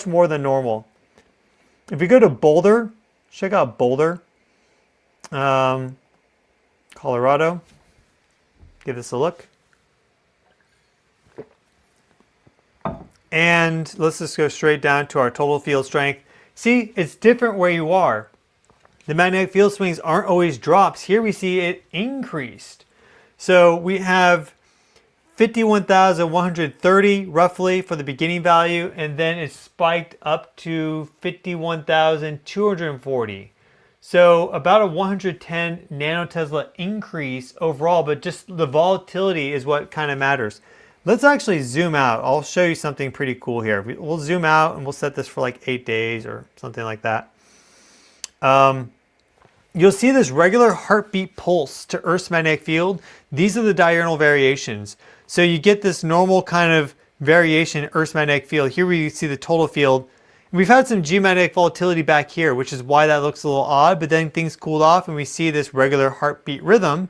more than normal. If we go to Boulder, check out Boulder, Colorado. Give this a look. And let's just go straight down to our total field strength. See, it's different where you are. The magnetic field swings aren't always drops. Here we see it increased. So we have 51,130 roughly for the beginning value, and then it spiked up to 51,240. So about a 110 nanotesla increase overall, but just the volatility is what kind of matters. Let's actually zoom out. I'll show you something pretty cool here. We'll zoom out and we'll set this for like 8 days or something like that. You'll see this regular heartbeat pulse to Earth's magnetic field. These are the diurnal variations. So you get this normal kind of variation in Earth's magnetic field. Here we see the total field. We've had some geomagnetic volatility back here, which is why that looks a little odd, but then things cooled off and we see this regular heartbeat rhythm.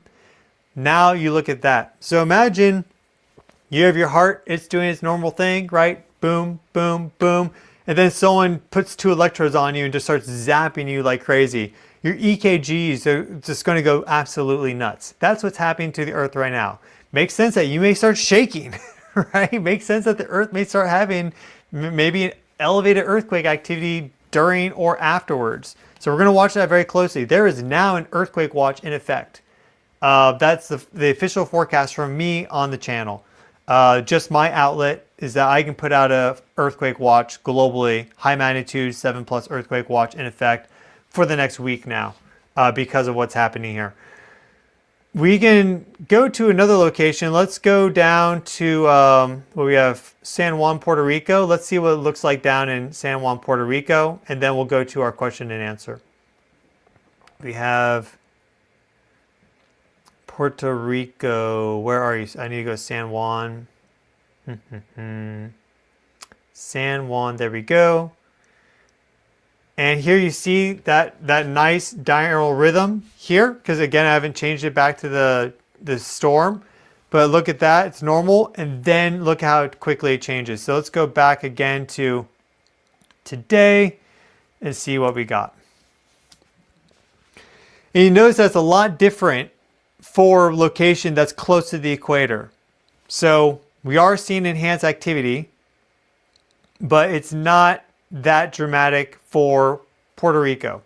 Now you look at that. So imagine you have your heart, it's doing its normal thing, right? Boom, boom, boom. And then someone puts 2 electrodes on you and just starts zapping you like crazy. Your EKGs are just going to go absolutely nuts. That's what's happening to the Earth right now. Makes sense that you may start shaking, right? Makes sense that the Earth may start having maybe an elevated earthquake activity during or afterwards. So we're going to watch that very closely. There is now an earthquake watch in effect. That's the official forecast from me on the channel. Just my outlet is that I can put out a earthquake watch globally, high magnitude 7+ earthquake watch in effect for the next week now because of what's happening here. We can go to another location. Let's go down to where we have San Juan, Puerto Rico. Let's see what it looks like down in San Juan, Puerto Rico, and then we'll go to our question and answer. We have Puerto Rico. Where are you? I need to go San Juan. San Juan, there we go. And here you see that nice diurnal rhythm here, because again, I haven't changed it back to the storm. But look at that, it's normal. And then look how quickly it changes. So let's go back again to today and see what we got. And you notice that's a lot different for location that's close to the equator. So we are seeing enhanced activity, but it's not that dramatic for Puerto Rico.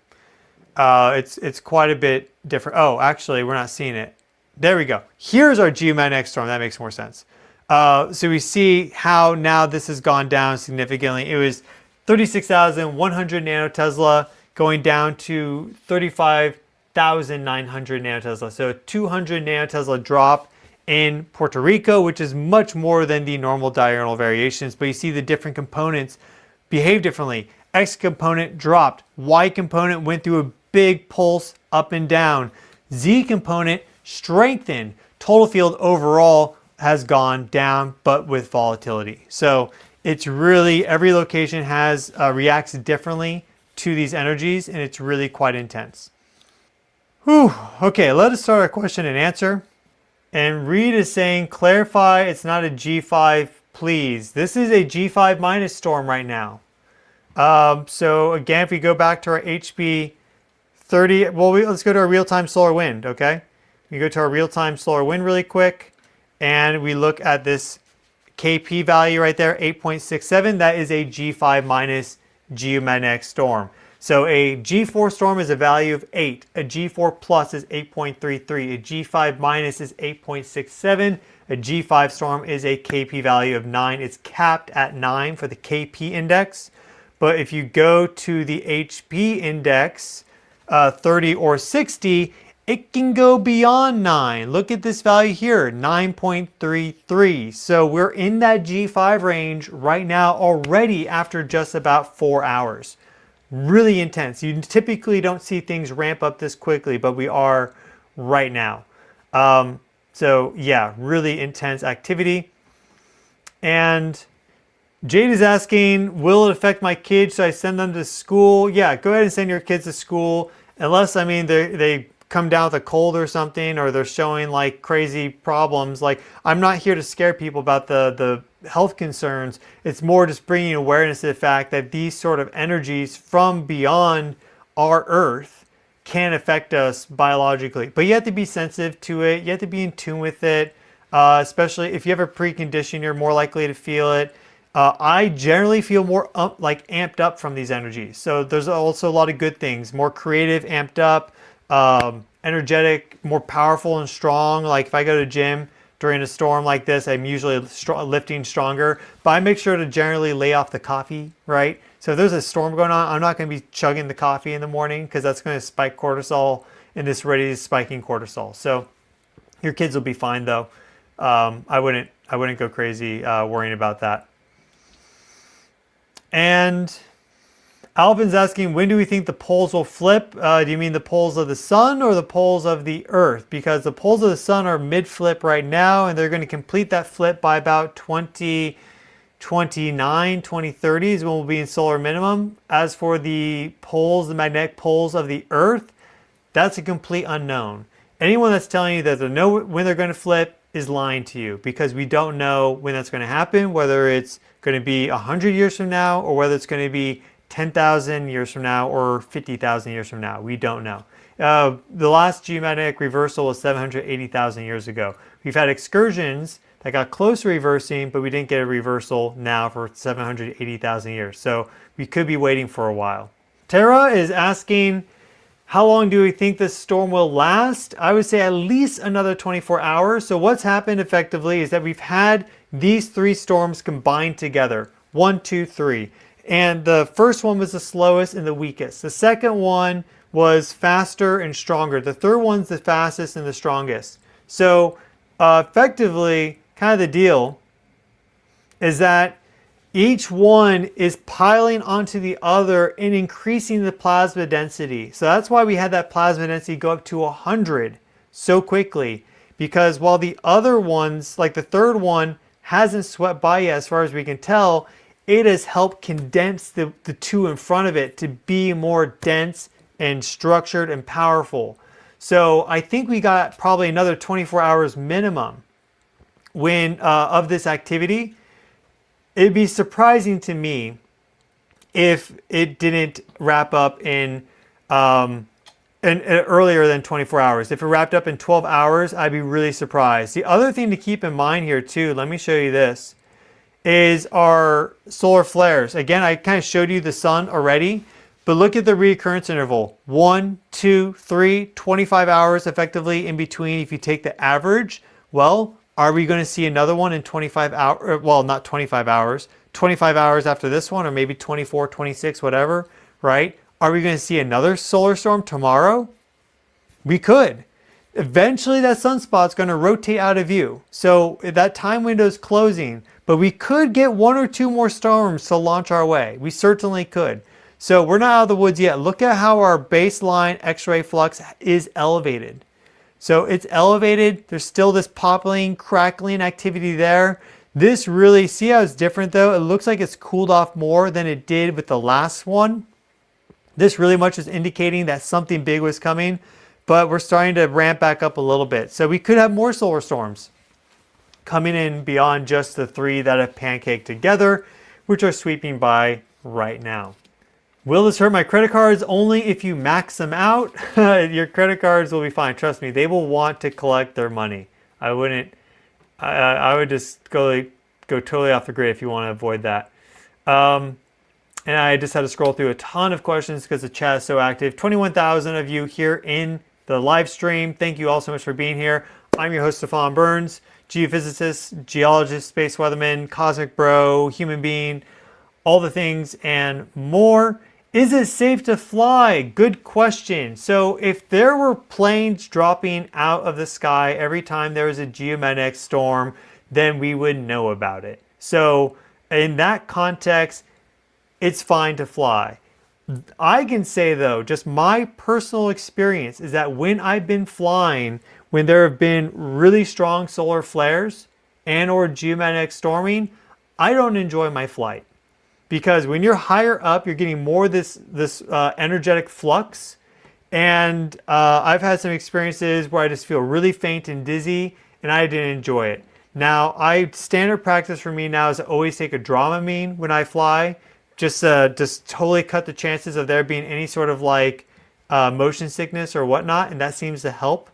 It's quite a bit different. Oh, actually, we're not seeing it. There we go. Here's our geomagnetic storm. That makes more sense. So we see how now this has gone down significantly. It was 36,100 nanotesla going down to 35,900 nanotesla. So a 200 nanotesla drop in Puerto Rico, which is much more than the normal diurnal variations. But you see the different components behave differently. X component dropped. Y component went through a big pulse up and down. Z component strengthened. Total field overall has gone down, but with volatility. So it's really, every location has reacts differently to these energies, and it's really quite intense. Whew. Okay, let us start our question and answer. And Reed is saying, clarify, it's not a G5, please. This is a G5 minus storm right now. So again, if we go back to our HB 30, well, let's go to our real-time solar wind, okay? We go to our real-time solar wind really quick, and we look at this KP value right there, 8.67. That is a G5 minus geomagnetic storm. So a G4 storm is a value of 8. A G4 plus is 8.33. A G5 minus is 8.67. A G5 storm is a KP value of 9. It's capped at 9 for the KP index. But if you go to the HP index, 30 or 60, it can go beyond 9. Look at this value here, 9.33. So we're in that G5 range right now already after just about 4 hours. Really intense. You typically don't see things ramp up this quickly, but we are right now. So yeah, really intense activity. And Jade is asking, will it affect my kids? Should I send them to school? Yeah, go ahead and send your kids to school. Unless, I mean, they come down with a cold or something, or they're showing like crazy problems. Like, I'm not here to scare people about the health concerns. It's more just bringing awareness to the fact that these sort of energies from beyond our Earth can affect us biologically. But you have to be sensitive to it. You have to be in tune with it. Especially if you have a precondition, you're more likely to feel it. I generally feel more amped up from these energies. So there's also a lot of good things. More creative, amped up, energetic, more powerful and strong. Like if I go to the gym during a storm like this, I'm usually lifting stronger. But I make sure to generally lay off the coffee, right? So if there's a storm going on, I'm not going to be chugging the coffee in the morning because that's going to spike cortisol, and this already is spiking cortisol. So your kids will be fine though. I wouldn't go crazy worrying about that. And Alvin's asking, when do we think the poles will flip? Do you mean the poles of the sun or the poles of the earth? Because the poles of the sun are mid-flip right now, and they're going to complete that flip by about 2029, 2030 is when we'll be in solar minimum. As for the poles, the magnetic poles of the earth, that's a complete unknown. Anyone that's telling you that they know when they're going to flip is lying to you, because we don't know when that's going to happen, whether it's going to be 100 years from now or whether it's going to be 10,000 years from now or 50,000 years from now. We don't know. The last geomagnetic reversal was 780,000 years ago. We've had excursions that got close to reversing, but we didn't get a reversal now for 780,000 years. So we could be waiting for a while. Tara is asking, how long do we think this storm will last? I would say at least another 24 hours. So what's happened effectively is that we've had these three storms combined together. 1, 2, 3. And the first one was the slowest and the weakest. The second one was faster and stronger. The third one's the fastest and the strongest. So effectively, kind of the deal is that each one is piling onto the other and increasing the plasma density. So that's why we had that plasma density go up to 100 so quickly. Because while the other ones, like the third one, hasn't swept by yet as far as we can tell, it has helped condense the two in front of it to be more dense and structured and powerful. So I think we got probably another 24 hours minimum when of this activity. It'd be surprising to me if it didn't wrap up in earlier than 24 hours. If it wrapped up in 12 hours, I'd be really surprised. The other thing to keep in mind here too, let me show you this, is our solar flares. Again, I kind of showed you the sun already, but look at the reoccurrence interval. 1, 2, 3, 25 hours effectively in between if you take the average. Well, are we going to see another one in 25 hours? Well, not 25 hours, 25 hours after this one, or maybe 24, 26, whatever, right? Are we going to see another solar storm tomorrow? We could. Eventually that sunspot's going to rotate out of view. So that time window is closing, but we could get 1 or 2 more storms to launch our way. We certainly could. So we're not out of the woods yet. Look at how our baseline X-ray flux is elevated. So it's elevated. There's still this popping, crackling activity there. This really, see how it's different though? It looks like it's cooled off more than it did with the last one. This really much is indicating that something big was coming, but we're starting to ramp back up a little bit. So we could have more solar storms coming in beyond just the 3 that have pancaked together, which are sweeping by right now. Will this hurt my credit cards? Only if you max them out. Your credit cards will be fine. Trust me, they will want to collect their money. I would just go totally off the grid if you want to avoid that. And I just had to scroll through a ton of questions because the chat is so active. 21,000 of you here in the live stream. Thank you all so much for being here. I'm your host, Stefan Burns, geophysicist, geologist, space weatherman, cosmic bro, human being, all the things and more. Is it safe to fly? Good question. So if there were planes dropping out of the sky every time there was a geomagnetic storm, then we would know about it. So in that context, it's fine to fly. I can say though, just my personal experience is that when I've been flying, when there have been really strong solar flares and or geomagnetic storming, I don't enjoy my flight. Because when you're higher up, you're getting more this energetic flux. And I've had some experiences where I just feel really faint and dizzy, and I didn't enjoy it. Now, standard practice for me now is to always take a Dramamine when I fly, just totally cut the chances of there being any sort of like motion sickness or whatnot, and that seems to help.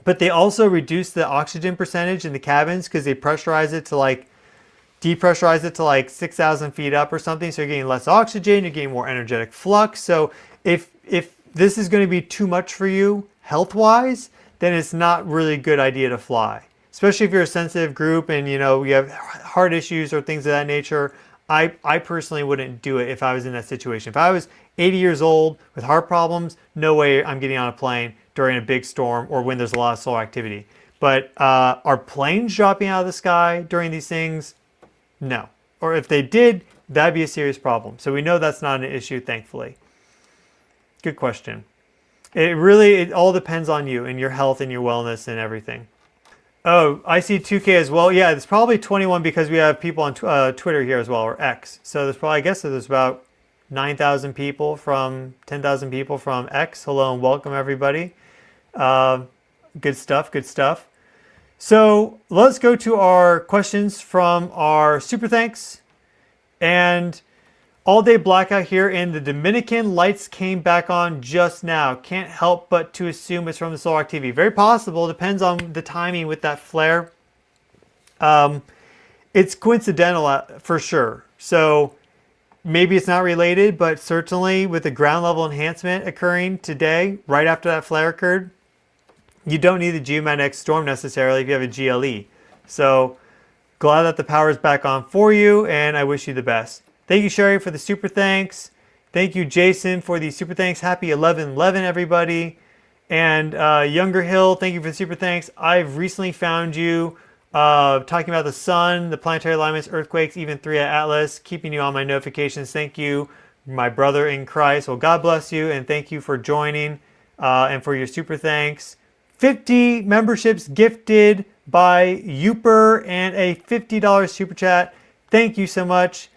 But they also reduce the oxygen percentage in the cabins because they depressurize it to like 6,000 feet up or something. So you're getting less oxygen, you're getting more energetic flux. So if this is going to be too much for you health-wise, then it's not really a good idea to fly. Especially if you're a sensitive group and you have heart issues or things of that nature. I personally wouldn't do it if I was in that situation. If I was 80 years old with heart problems, no way I'm getting on a plane during a big storm or when there's a lot of solar activity. But are planes dropping out of the sky during these things? No. Or if they did, that'd be a serious problem. So we know that's not an issue, thankfully. Good question. It all depends on you and your health and your wellness and everything. Oh, I see 2K as well. Yeah, it's probably 21 because we have people on Twitter here as well, or X. So there's probably, I guess there's about 9,000 people from 10,000 people from X. Hello and welcome everybody. Good stuff, good stuff. So let's go to our questions from our super thanks. And all day blackout here in the Dominican. Lights came back on just now. Can't help but to assume it's from the solar activity. Very possible. Depends on the timing with that flare. It's coincidental for sure. So maybe it's not related, but certainly with the ground level enhancement occurring today, right after that flare occurred, you don't need the geomagnetic storm necessarily if you have a GLE. So glad that the power is back on for you, and I wish you the best. Thank you, Sherry, for the super thanks. Thank you, Jason, for the super thanks. Happy 11/11, everybody. And Younger Hill, thank you for the super thanks. I've recently found you talking about the sun, the planetary alignments, earthquakes, even 3 at Atlas, keeping you on my notifications. Thank you, my brother in Christ. Well, God bless you, and thank you for joining and for your super thanks. 50 memberships gifted by Youper and a $50 super chat. Thank you so much.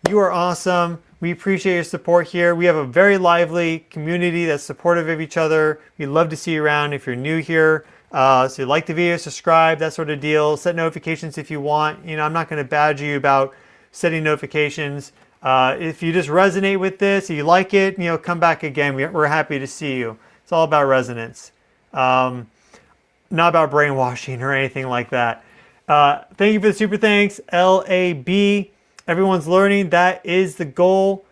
You are awesome. We appreciate your support here. We have a very lively community that's supportive of each other. We'd love to see you around if you're new here. So if you like the video, subscribe, that sort of deal. Set notifications if you want. I'm not going to badger you about setting notifications. If you just resonate with this, if you like it, come back again. We're happy to see you. It's all about resonance. Not about brainwashing or anything like that. Thank you for the super thanks, LAB. Everyone's learning. That is the goal.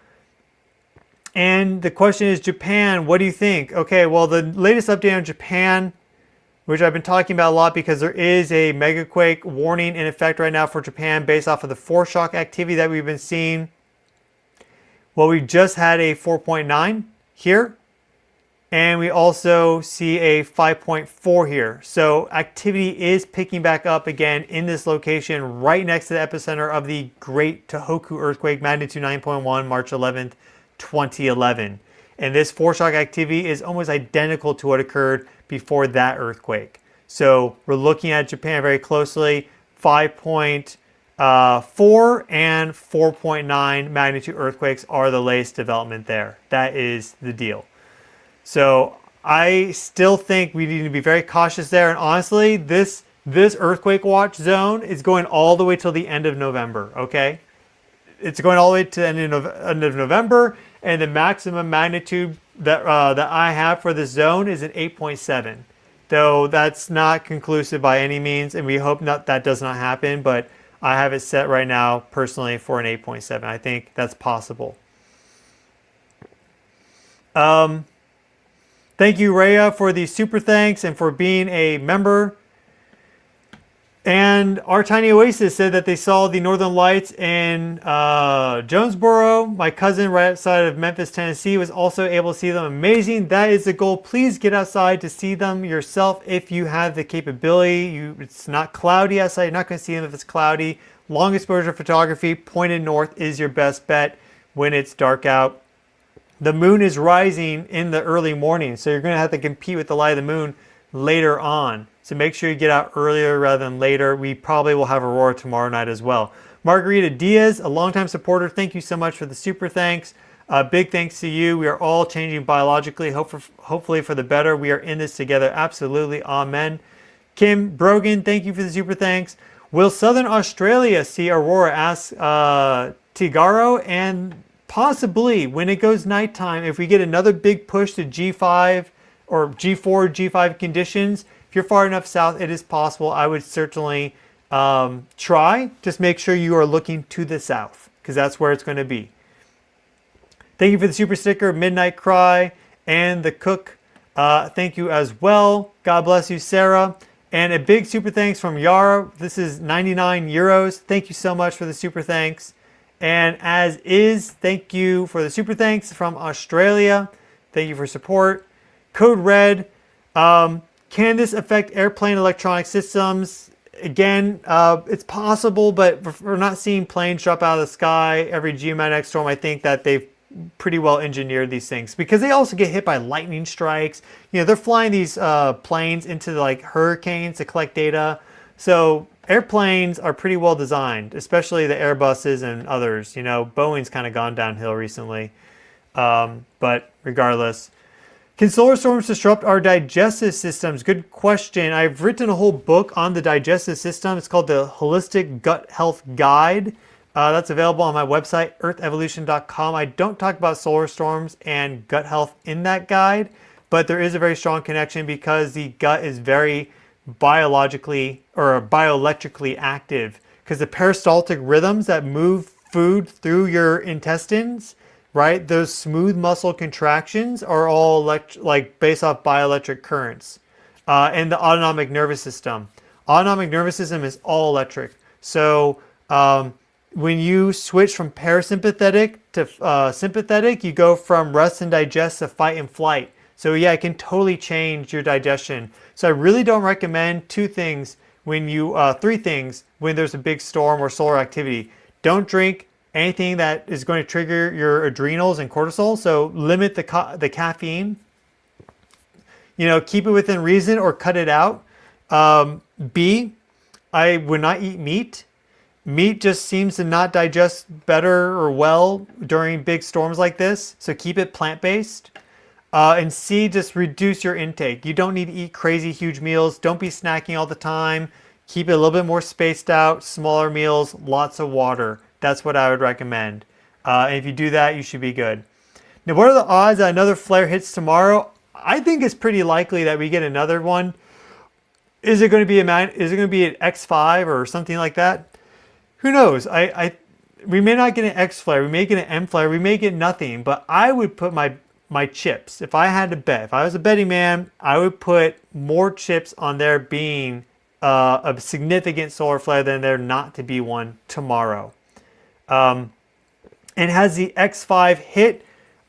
And the question is, Japan, what do you think? Okay, well, the latest update on Japan, which I've been talking about a lot because there is a megaquake warning in effect right now for Japan based off of the foreshock activity that we've been seeing. Well, we just had a 4.9 here. And we also see a 5.4 here. So activity is picking back up again in this location right next to the epicenter of the Great Tohoku earthquake, magnitude 9.1, March 11th, 2011. And this foreshock activity is almost identical to what occurred before that earthquake. So we're looking at Japan very closely. 5.4 and 4.9 magnitude earthquakes are the latest development there. That is the deal. So I still think we need to be very cautious there. And honestly, this earthquake watch zone is going all the way till the end of November, okay? It's going all the way to the end of November, and the maximum magnitude that I have for this zone is an 8.7. Though that's not conclusive by any means, and we hope that does not happen, but I have it set right now personally for an 8.7. I think that's possible. Thank you, Rhea, for the super thanks and for being a member. And Our Tiny Oasis said that they saw the Northern Lights in Jonesboro. My cousin right outside of Memphis, Tennessee was also able to see them. Amazing. That is the goal. Please get outside to see them yourself if you have the capability. It's not cloudy outside. You're not going to see them if it's cloudy. Long exposure photography pointed north is your best bet when it's dark out. The moon is rising in the early morning, so you're going to have to compete with the light of the moon later on. So make sure you get out earlier rather than later. We probably will have aurora tomorrow night as well. Margarita Diaz, a longtime supporter, thank you so much for the super thanks. Big thanks to you. We are all changing biologically, hopefully for the better. We are in this together. Absolutely. Amen. Kim Brogan, thank you for the super thanks. Will Southern Australia see aurora? Asks Tigaro. And possibly when it goes nighttime, if we get another big push to G5 or G4, G5 conditions, if you're far enough south, it is possible. I would certainly try. Just make sure you are looking to the south because that's where it's going to be. Thank you for the super sticker, Midnight Cry, and the cook. Thank you as well. God bless you, Sarah. And a big super thanks from Yara. This is 99 euros. Thank you so much for the super thanks. And as is, thank you for the super thanks from Australia. Thank you for support. Code Red. Can this affect airplane electronic systems? Again, it's possible, but we're not seeing planes drop out of the sky every geomagnetic storm. I think that they've pretty well engineered these things because they also get hit by lightning strikes. You know, they're flying these planes into like hurricanes to collect data. So airplanes are pretty well designed, especially the Airbuses and others. You know, Boeing's kind of gone downhill recently. But regardless, can solar storms disrupt our digestive systems? Good question. I've written a whole book on the digestive system. It's called the Holistic Gut Health Guide. That's available on my website, earthevolution.com. I don't talk about solar storms and gut health in that guide, but there is a very strong connection because the gut is very biologically or bioelectrically active because the peristaltic rhythms that move food through your intestines, right? Those smooth muscle contractions are all based off bioelectric currents. And the autonomic nervous system. Autonomic nervous system is all electric. So when you switch from parasympathetic to sympathetic, you go from rest and digest to fight and flight. So yeah, it can totally change your digestion. So I really don't recommend three things when there's a big storm or solar activity. Don't drink anything that is going to trigger your adrenals and cortisol. So limit the caffeine. You know, keep it within reason or cut it out. B, I would not eat meat. Meat just seems to not digest better or well during big storms like this. So keep it plant-based. And C, just reduce your intake. You don't need to eat crazy huge meals. Don't be snacking all the time. Keep it a little bit more spaced out, smaller meals, lots of water. That's what I would recommend. And if you do that, you should be good. Now, what are the odds that another flare hits tomorrow? I think it's pretty likely that we get another one. Is it going to be an X5 or something like that? Who knows? We may not get an X flare. We may get an M flare. We may get nothing. But I would put my chips. If I had to bet, if I was a betting man, I would put more chips on there being a significant solar flare than there not to be one tomorrow. And has the X5 hit?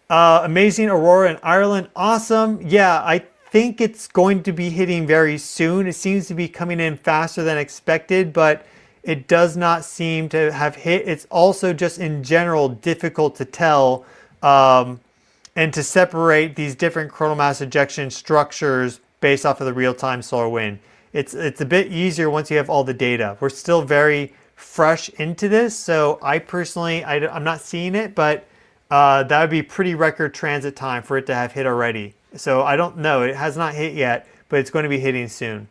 Amazing aurora in Ireland. Awesome. Yeah, I think it's going to be hitting very soon. It seems to be coming in faster than expected, but it does not seem to have hit. It's also just in general difficult to tell and to separate these different coronal mass ejection structures based off of the real-time solar wind. It's a bit easier once you have all the data. We're still very fresh into this, so I personally, I'm not seeing it, but that would be pretty record transit time for it to have hit already. So I don't know. It has not hit yet, but it's going to be hitting soon.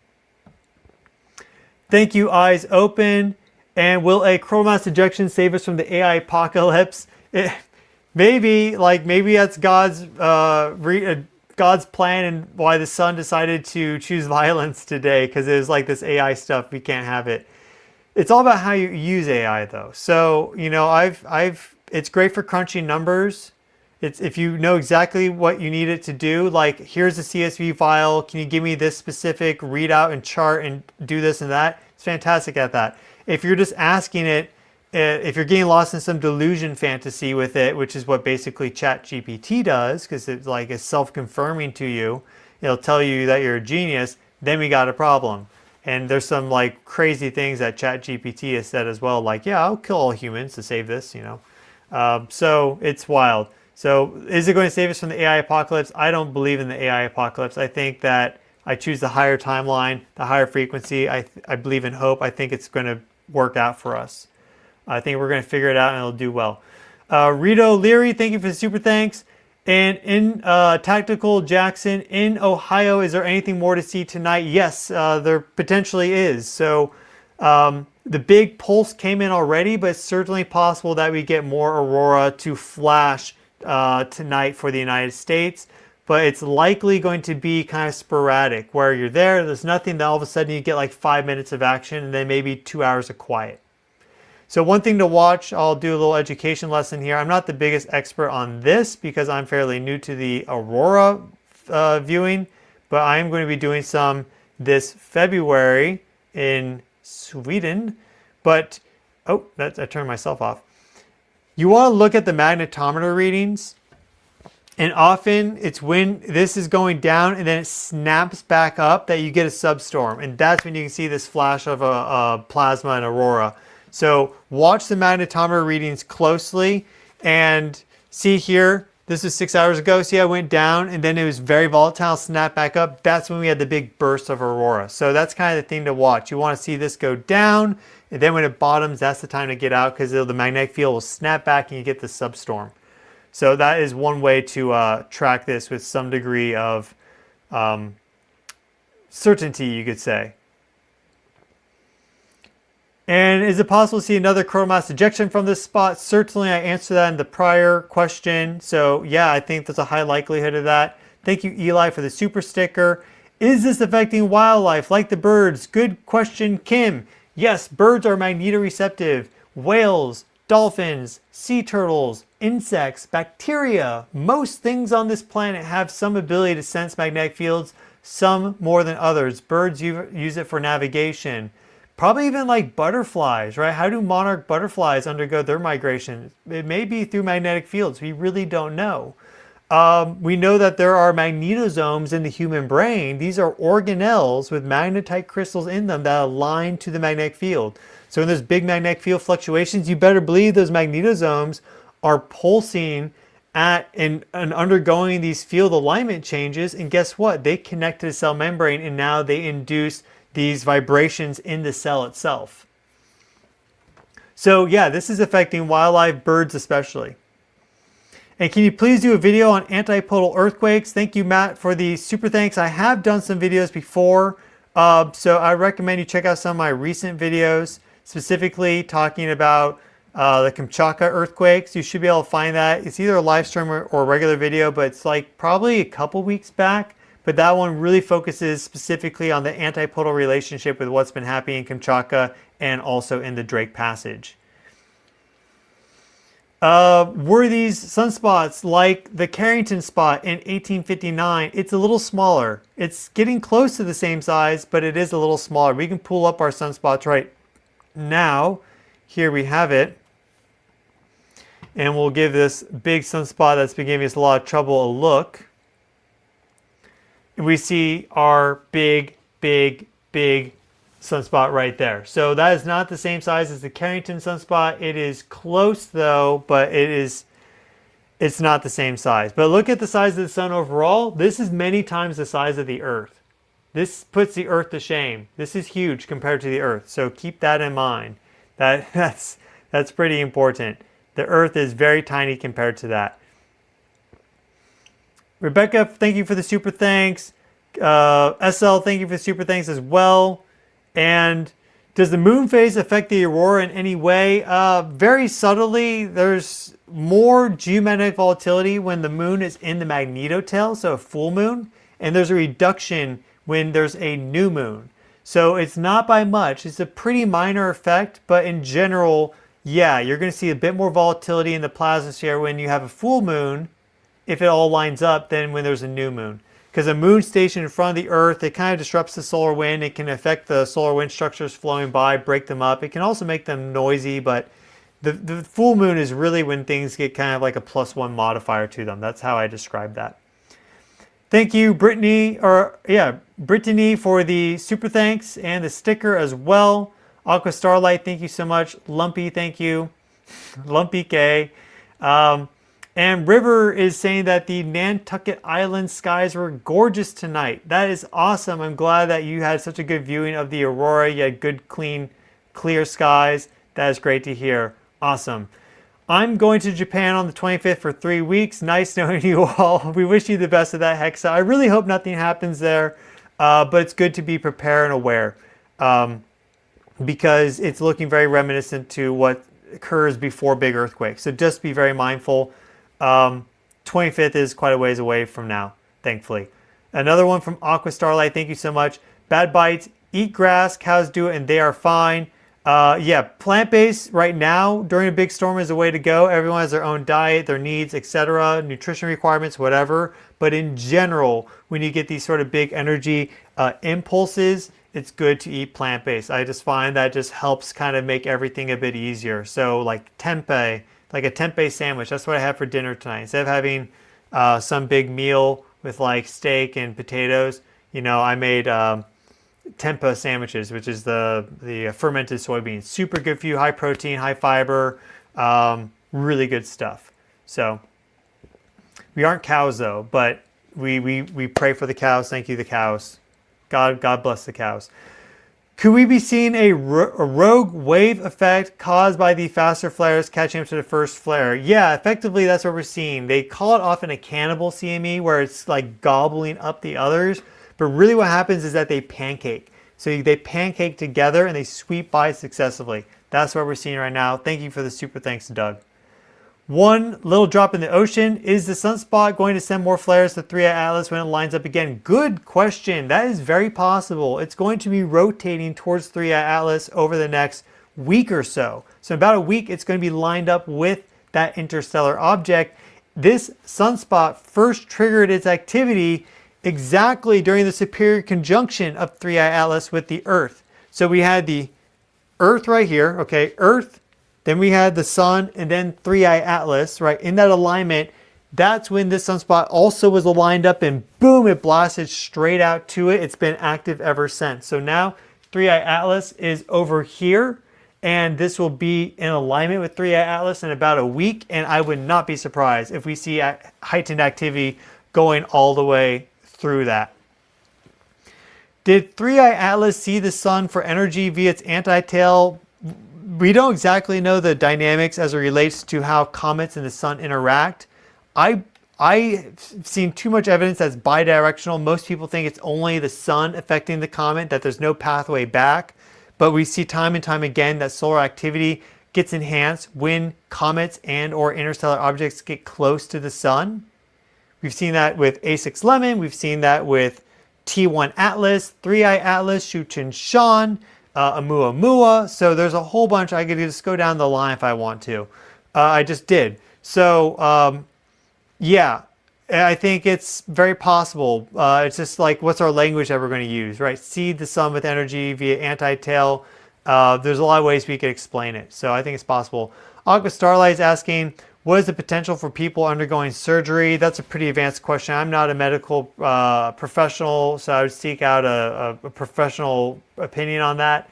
Thank you, Eyes Open. And will a coronal mass ejection save us from the AI apocalypse? Maybe that's God's God's plan and why the sun decided to choose violence today, because it was like this AI stuff. We can't have it. It's all about how you use AI though. So, you know, it's great for crunching numbers. It's if you know exactly what you need it to do, like here's a CSV file. Can you give me this specific readout and chart and do this and that? It's fantastic at that. If you're just asking it, if you're getting lost in some delusion fantasy with it, which is what basically ChatGPT does, because it's like it's self-confirming to you, it'll tell you that you're a genius, then we got a problem. And there's some like crazy things that ChatGPT has said as well, like, yeah, I'll kill all humans to save this, you know. So it's wild. So is it going to save us from the AI apocalypse? I don't believe in the AI apocalypse. I think that I choose the higher timeline, the higher frequency. I believe in hope. I think it's going to work out for us. I think we're going to figure it out and it'll do well. Rito Leary, thank you for the super thanks. And in Tactical Jackson, in Ohio, is there anything more to see tonight? Yes, there potentially is. So the big pulse came in already, but it's certainly possible that we get more aurora to flash tonight for the United States. But it's likely going to be kind of sporadic, where you're there's nothing, then all of a sudden you get like 5 minutes of action and then maybe 2 hours of quiet. So one thing to watch, I'll do a little education lesson here. I'm not the biggest expert on this because I'm fairly new to the aurora viewing, but I am going to be doing some this February in Sweden. But, oh, I turned myself off. You want to look at the magnetometer readings. And often it's when this is going down and then it snaps back up that you get a substorm. And that's when you can see this flash of a plasma and aurora. So watch the magnetometer readings closely and see here, this is 6 hours ago. See, I went down and then it was very volatile, snapped back up. That's when we had the big burst of aurora. So that's kind of the thing to watch. You want to see this go down, and then when it bottoms, that's the time to get out because the magnetic field will snap back and you get the substorm. So that is one way to track this with some degree of certainty, you could say. And is it possible to see another coronal mass ejection from this spot? Certainly, I answered that in the prior question. So yeah, I think there's a high likelihood of that. Thank you, Eli, for the super sticker. Is this affecting wildlife like the birds? Good question, Kim. Yes, birds are magnetoreceptive. Whales, dolphins, sea turtles, insects, bacteria, most things on this planet have some ability to sense magnetic fields, some more than others. Birds use it for navigation. Probably even like butterflies, right? How do monarch butterflies undergo their migration? It may be through magnetic fields. We really don't know. We know that there are magnetosomes in the human brain. These are organelles with magnetite crystals in them that align to the magnetic field. So when there's big magnetic field fluctuations, you better believe those magnetosomes are pulsing at and undergoing these field alignment changes. And guess what? They connect to the cell membrane and now they induce these vibrations in the cell itself. So yeah, this is affecting wildlife, birds especially. And can you please do a video on antipodal earthquakes? Thank you, Matt, for the super thanks. I have done some videos before. So I recommend you check out some of my recent videos, specifically talking about the Kamchatka earthquakes. You should be able to find that. It's either a live stream or a regular video, but it's like probably a couple weeks back. But that one really focuses specifically on the antipodal relationship with what's been happening in Kamchatka and also in the Drake Passage. Were these sunspots like the Carrington spot in 1859? It's a little smaller. It's getting close to the same size, but it is a little smaller. We can pull up our sunspots right now. Here we have it. And we'll give this big sunspot that's been giving us a lot of trouble a look. And we see our big, big, big sunspot right there. So that is not the same size as the Carrington sunspot. It is close though, but it's not the same size. But look at the size of the sun overall. This is many times the size of the Earth. This puts the Earth to shame. This is huge compared to the Earth, so keep that in mind. That's pretty important. The Earth is very tiny compared to that. Rebecca, thank you for the super thanks. SL, thank you for the super thanks as well. And does the moon phase affect the aurora in any way? Very subtly. There's more geomagnetic volatility when the moon is in the magnetotail, so a full moon, and there's a reduction when there's a new moon. So it's not by much. It's a pretty minor effect, but in general, yeah, you're going to see a bit more volatility in the plasmasphere when you have a full moon, if it all lines up, than when there's a new moon. Because a moon station in front of the Earth, it kind of disrupts the solar wind. It can affect the solar wind structures flowing by, break them up. It can also make them noisy, but the full moon is really when things get kind of like a +1 modifier to them. That's how I describe that. Thank you, Brittany, for the super thanks and the sticker as well. Aqua Starlight, thank you so much. Lumpy, thank you. Lumpy K. And River is saying that the Nantucket Island skies were gorgeous tonight. That is awesome. I'm glad that you had such a good viewing of the aurora. You had good, clean, clear skies. That is great to hear. Awesome. I'm going to Japan on the 25th for 3 weeks. Nice knowing you all. We wish you the best of that, Hexa. I really hope nothing happens there, but it's good to be prepared and aware because it's looking very reminiscent to what occurs before big earthquakes. So just be very mindful. 25th is quite a ways away from now, thankfully. Another one from Aqua Starlight. Thank you so much. Bad bites. Eat grass. Cows do it and they are fine. Yeah, plant-based right now during a big storm is the way to go. Everyone has their own diet, their needs, etc., nutrition requirements, whatever. But in general, when you get these sort of big energy impulses, it's good to eat plant-based. I just find that just helps kind of make everything a bit easier. So like tempeh, like a tempeh sandwich, that's what I had for dinner tonight. Instead of having some big meal with like steak and potatoes, you know, I made tempeh sandwiches, which is the fermented soybeans. Super good for you, high protein, high fiber, really good stuff. So we aren't cows though, but we pray for the cows. Thank you, the cows. God bless the cows. Could we be seeing a rogue wave effect caused by the faster flares catching up to the first flare? Yeah, effectively that's what we're seeing. They call it often a cannibal CME, where it's like gobbling up the others. But really what happens is that they pancake. So they pancake together and they sweep by successively. That's what we're seeing right now. Thank you for the super thanks, Doug. One little drop in the ocean. Is the sunspot going to send more flares to 3i Atlas when it lines up again? Good question. That is very possible. It's going to be rotating towards 3i Atlas over the next week or so. So in about a week, it's going to be lined up with that interstellar object. This sunspot first triggered its activity exactly during the superior conjunction of 3i Atlas with the Earth. So we had the Earth right here, okay, Earth, then we had the Sun, and then 3i Atlas, right, in that alignment. That's when this sunspot also was aligned up, and boom, it blasted straight out to it. It's been active ever since. So now 3i Atlas is over here, and this will be in alignment with 3i Atlas in about a week, and I would not be surprised if we see heightened activity going all the way through that. Did 3i Atlas see the sun for energy via its anti-tail? We don't exactly know the dynamics as it relates to how comets and the sun interact. I've seen too much evidence that's bidirectional. Most people think it's only the sun affecting the comet, that there's no pathway back. But we see time and time again that solar activity gets enhanced when comets and or interstellar objects get close to the sun. We've seen that with A6 Lemon. We've seen that with T1 Atlas, 3i Atlas, Shuchen Shan, Oumuamua. So there's a whole bunch. I could just go down the line if I want to. I just did. So yeah, I think it's very possible. It's just like, what's our language that we're going to use, right? Seed the sun with energy via anti-tail. There's a lot of ways we could explain it. So I think it's possible. Aqua Starlight is asking, what is the potential for people undergoing surgery? That's a pretty advanced question. I'm not a medical professional, so I would seek out a professional opinion on that.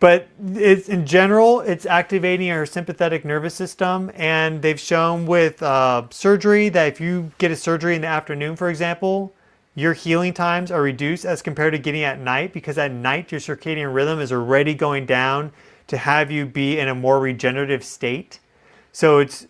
But it's, in general, it's activating our sympathetic nervous system. And they've shown with surgery that if you get a surgery in the afternoon, for example, your healing times are reduced as compared to getting at night, because at night your circadian rhythm is already going down to have you be in a more regenerative state. So it's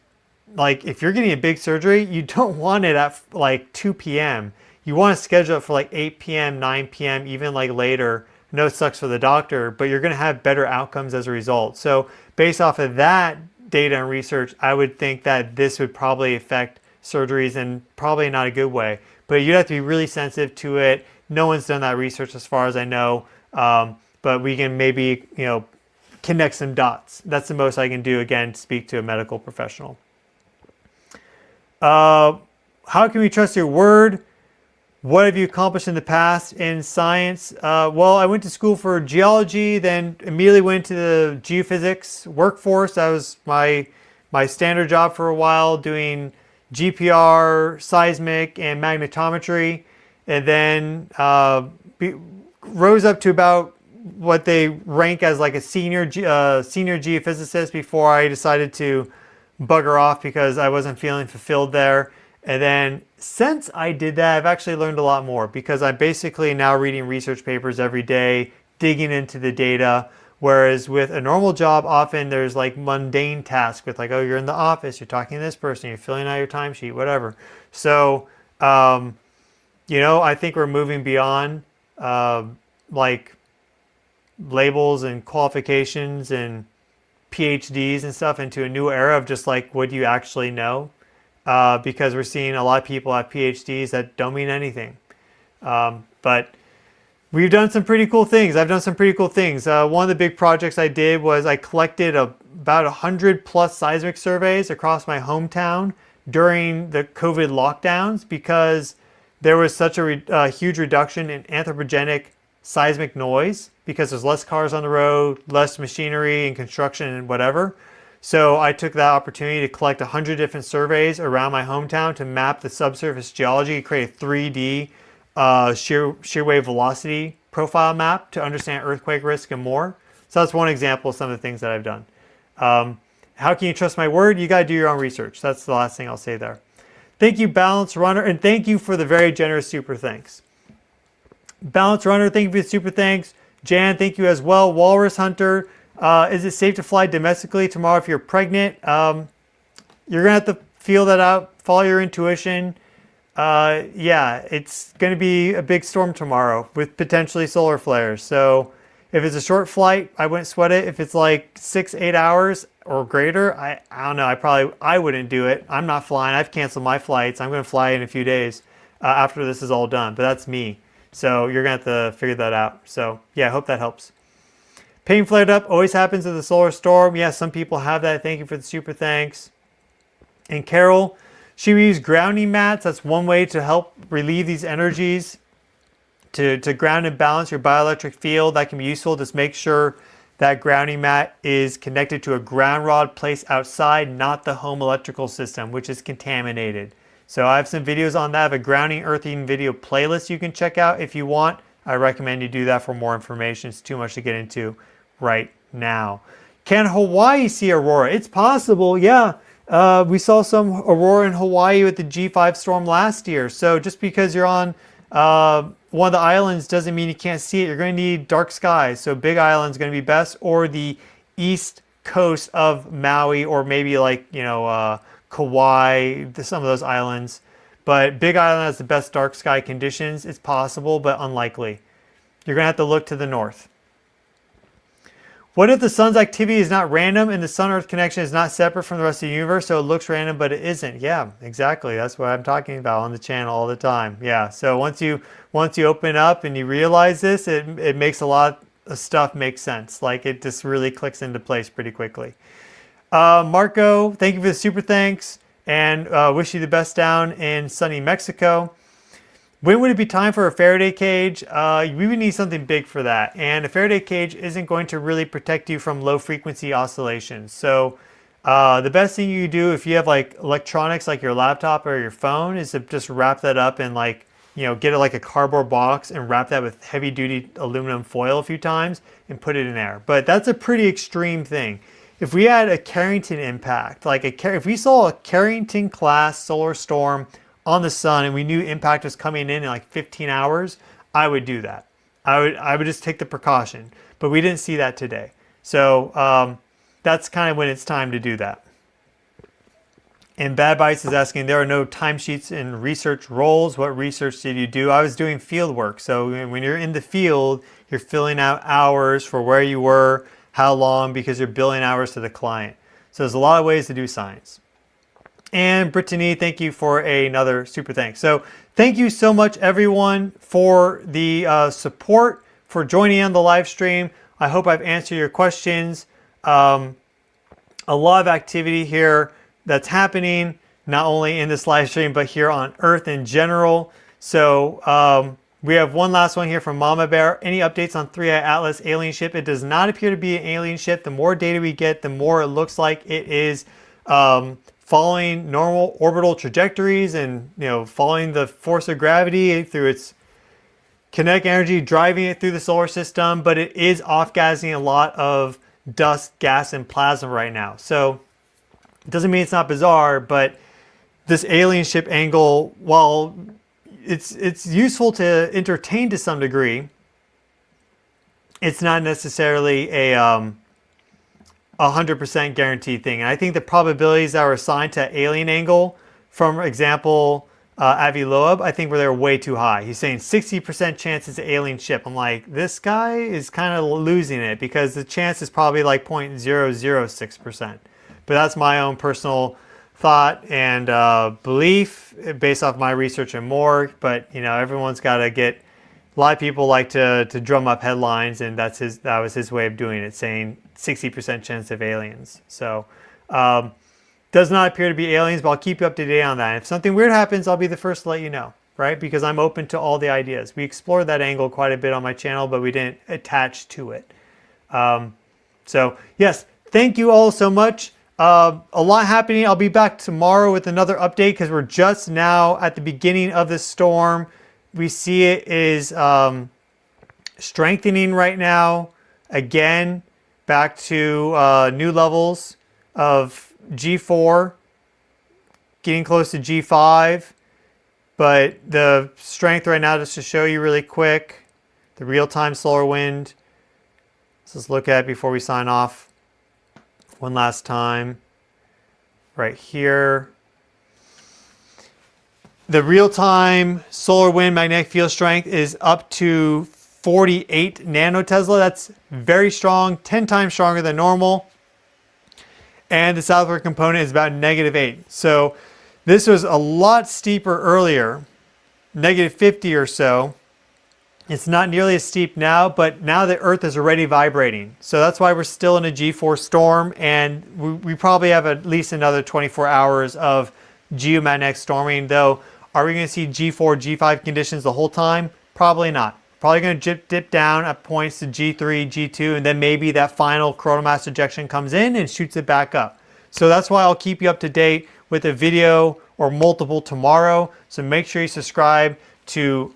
like if you're getting a big surgery, you don't want it at like 2 p.m. You want to schedule it for like 8 p.m., 9 p.m., even like later. I know it sucks for the doctor, but you're going to have better outcomes as a result. So based off of that data and research, I would think that this would probably affect surgeries in probably not a good way. But you'd have to be really sensitive to it. No one's done that research as far as I know. But we can maybe, connect some dots. That's the most I can do, again, to speak to a medical professional. How can we trust your word? What have you accomplished in the past in science? Well, I went to school for geology, then immediately went to the geophysics workforce. That was my standard job for a while, doing GPR, seismic, and magnetometry, and then rose up to about what they rank as like a senior geophysicist before I decided to bugger off because I wasn't feeling fulfilled there. And then since I did that, I've actually learned a lot more because I'm basically now reading research papers every day, digging into the data. Whereas with a normal job, often there's like mundane tasks with like, oh, you're in the office, you're talking to this person, you're filling out your timesheet, whatever. So, I think we're moving beyond like labels and qualifications and PhDs and stuff into a new era of just like, what do you actually know? Because we're seeing a lot of people have PhDs that don't mean anything. But we've done some pretty cool things. I've done some pretty cool things. One of the big projects I did was I collected about 100 plus seismic surveys across my hometown during the COVID lockdowns because there was such a huge reduction in anthropogenic seismic noise because there's less cars on the road, less machinery and construction and whatever. So I took that opportunity to collect 100 different surveys around my hometown to map the subsurface geology, create a 3D shear wave velocity profile map to understand earthquake risk and more. So that's one example of some of the things that I've done. How can you trust my word? You got to do your own research. That's the last thing I'll say there. Thank you, Balance Runner, and thank you for the very generous super thanks. Balance Runner, thank you for the super thanks. Jan, thank you as well. Walrus Hunter, is it safe to fly domestically tomorrow if you're pregnant? You're going to have to feel that out, follow your intuition. Yeah, it's going to be a big storm tomorrow with potentially solar flares. So if it's a short flight, I wouldn't sweat it. If it's like 6-8 hours or greater, I don't know. I wouldn't do it. I'm not flying. I've canceled my flights. I'm going to fly in a few days after this is all done. But that's me. So you're going to have to figure that out. So yeah, I hope that helps. Pain flared up always happens with a solar storm. Yeah, some people have that. Thank you for the super thanks. And Carol, should we use grounding mats? That's one way to help relieve these energies, to ground and balance your bioelectric field. That can be useful. Just make sure that grounding mat is connected to a ground rod placed outside, not the home electrical system, which is contaminated. So I have some videos on that. I have a grounding earthing video playlist you can check out if you want. I recommend you do that for more information. It's too much to get into right now. Can Hawaii see aurora? It's possible, yeah. We saw some aurora in Hawaii with the G5 storm last year. So just because you're on one of the islands doesn't mean you can't see it. You're going to need dark skies. So Big Island's going to be best, or the east coast of Maui, or maybe like, Kauai, some of those islands. But Big Island has the best dark sky conditions. It's possible, but unlikely. You're going to have to look to the north. What if the sun's activity is not random and the sun-earth connection is not separate from the rest of the universe, so it looks random, but it isn't? Yeah, exactly. That's what I'm talking about on the channel all the time. Yeah, so once you open up and you realize this, it makes a lot of stuff make sense. Like it just really clicks into place pretty quickly. Marco, thank you for the super thanks, and wish you the best down in sunny Mexico. When would it be time for a Faraday cage? We would need something big for that. And a Faraday cage isn't going to really protect you from low frequency oscillations. So the best thing you do if you have like electronics like your laptop or your phone is to just wrap that up and get it like a cardboard box and wrap that with heavy duty aluminum foil a few times and put it in there. But that's a pretty extreme thing. If we had a Carrington impact, if we saw a Carrington class solar storm on the sun and we knew impact was coming in like 15 hours, I would do that. I would just take the precaution. But we didn't see that today. So that's kind of when it's time to do that. And Bad Bites is asking, there are no timesheets in research roles. What research did you do? I was doing field work. So when you're in the field, you're filling out hours for where you were, how long, because you're billing hours to the client. So there's a lot of ways to do science. And Brittany, thank you for another super thanks. So thank you so much, everyone, for the support, for joining on the live stream. I hope I've answered your questions. A lot of activity here that's happening, not only in this live stream, but here on Earth in general. So we have one last one here from Mama Bear. Any updates on 3i Atlas alien ship? It does not appear to be an alien ship. The more data we get, the more it looks like it is following normal orbital trajectories and following the force of gravity through its kinetic energy, driving it through the solar system. But it is off-gassing a lot of dust, gas, and plasma right now. So it doesn't mean it's not bizarre, but this alien ship angle, while it's useful to entertain to some degree, it's not necessarily a 100% guaranteed thing. And I think the probabilities that are assigned to alien angle, from example, Avi Loeb, I think they're way too high. He's saying 60% chance it's an alien ship. I'm like, this guy is kind of losing it because the chance is probably like 0.006%. But that's my own personal thought and belief based off my research and more. But everyone's got to get. A lot of people like to drum up headlines, and that was his way of doing it, saying 60% chance of aliens. So does not appear to be aliens, but I'll keep you up to date on that. And if something weird happens, I'll be the first to let you know, right? Because I'm open to all the ideas. We explored that angle quite a bit on my channel, but we didn't attach to it. So yes, thank you all so much. A lot happening. I'll be back tomorrow with another update because we're just now at the beginning of the storm. We see it is strengthening right now. Again, back to new levels of G4, getting close to G5. But the strength right now, just to show you really quick, the real-time solar wind. Let's just look at it before we sign off. One last time, right here. The real-time solar wind magnetic field strength is up to 48 nanotesla. That's very strong, 10 times stronger than normal. And the southward component is about -8. So this was a lot steeper earlier, -50 or so. It's not nearly as steep now, but now the Earth is already vibrating. So that's why we're still in a G4 storm, and we probably have at least another 24 hours of geomagnetic storming, though. Are we going to see G4, G5 conditions the whole time? Probably not. Probably going to dip down at points to G3, G2, and then maybe that final coronal mass ejection comes in and shoots it back up. So that's why I'll keep you up to date with a video or multiple tomorrow. So make sure you subscribe to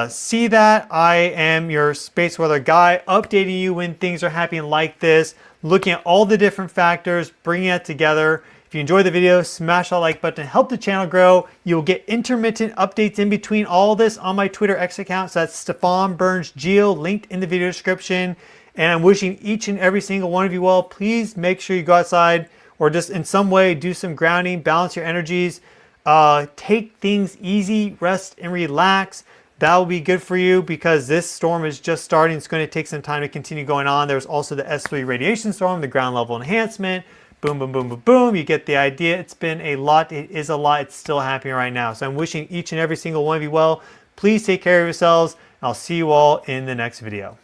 see that. I am your space weather guy, updating you when things are happening like this, looking at all the different factors, bringing it together. If you enjoyed the video, smash that like button, help the channel grow. You'll get intermittent updates in between all this on my Twitter X account. So that's Stefan Burns Geo, linked in the video description. And I'm wishing each and every single one of you well. Please make sure you go outside or just in some way do some grounding, balance your energies, take things easy, rest and relax. That will be good for you because this storm is just starting. It's going to take some time to continue going on. There's also the S3 radiation storm, the ground level enhancement. Boom, boom, boom, boom, boom. You get the idea. It's been a lot. It is a lot. It's still happening right now. So I'm wishing each and every single one of you well. Please take care of yourselves. I'll see you all in the next video.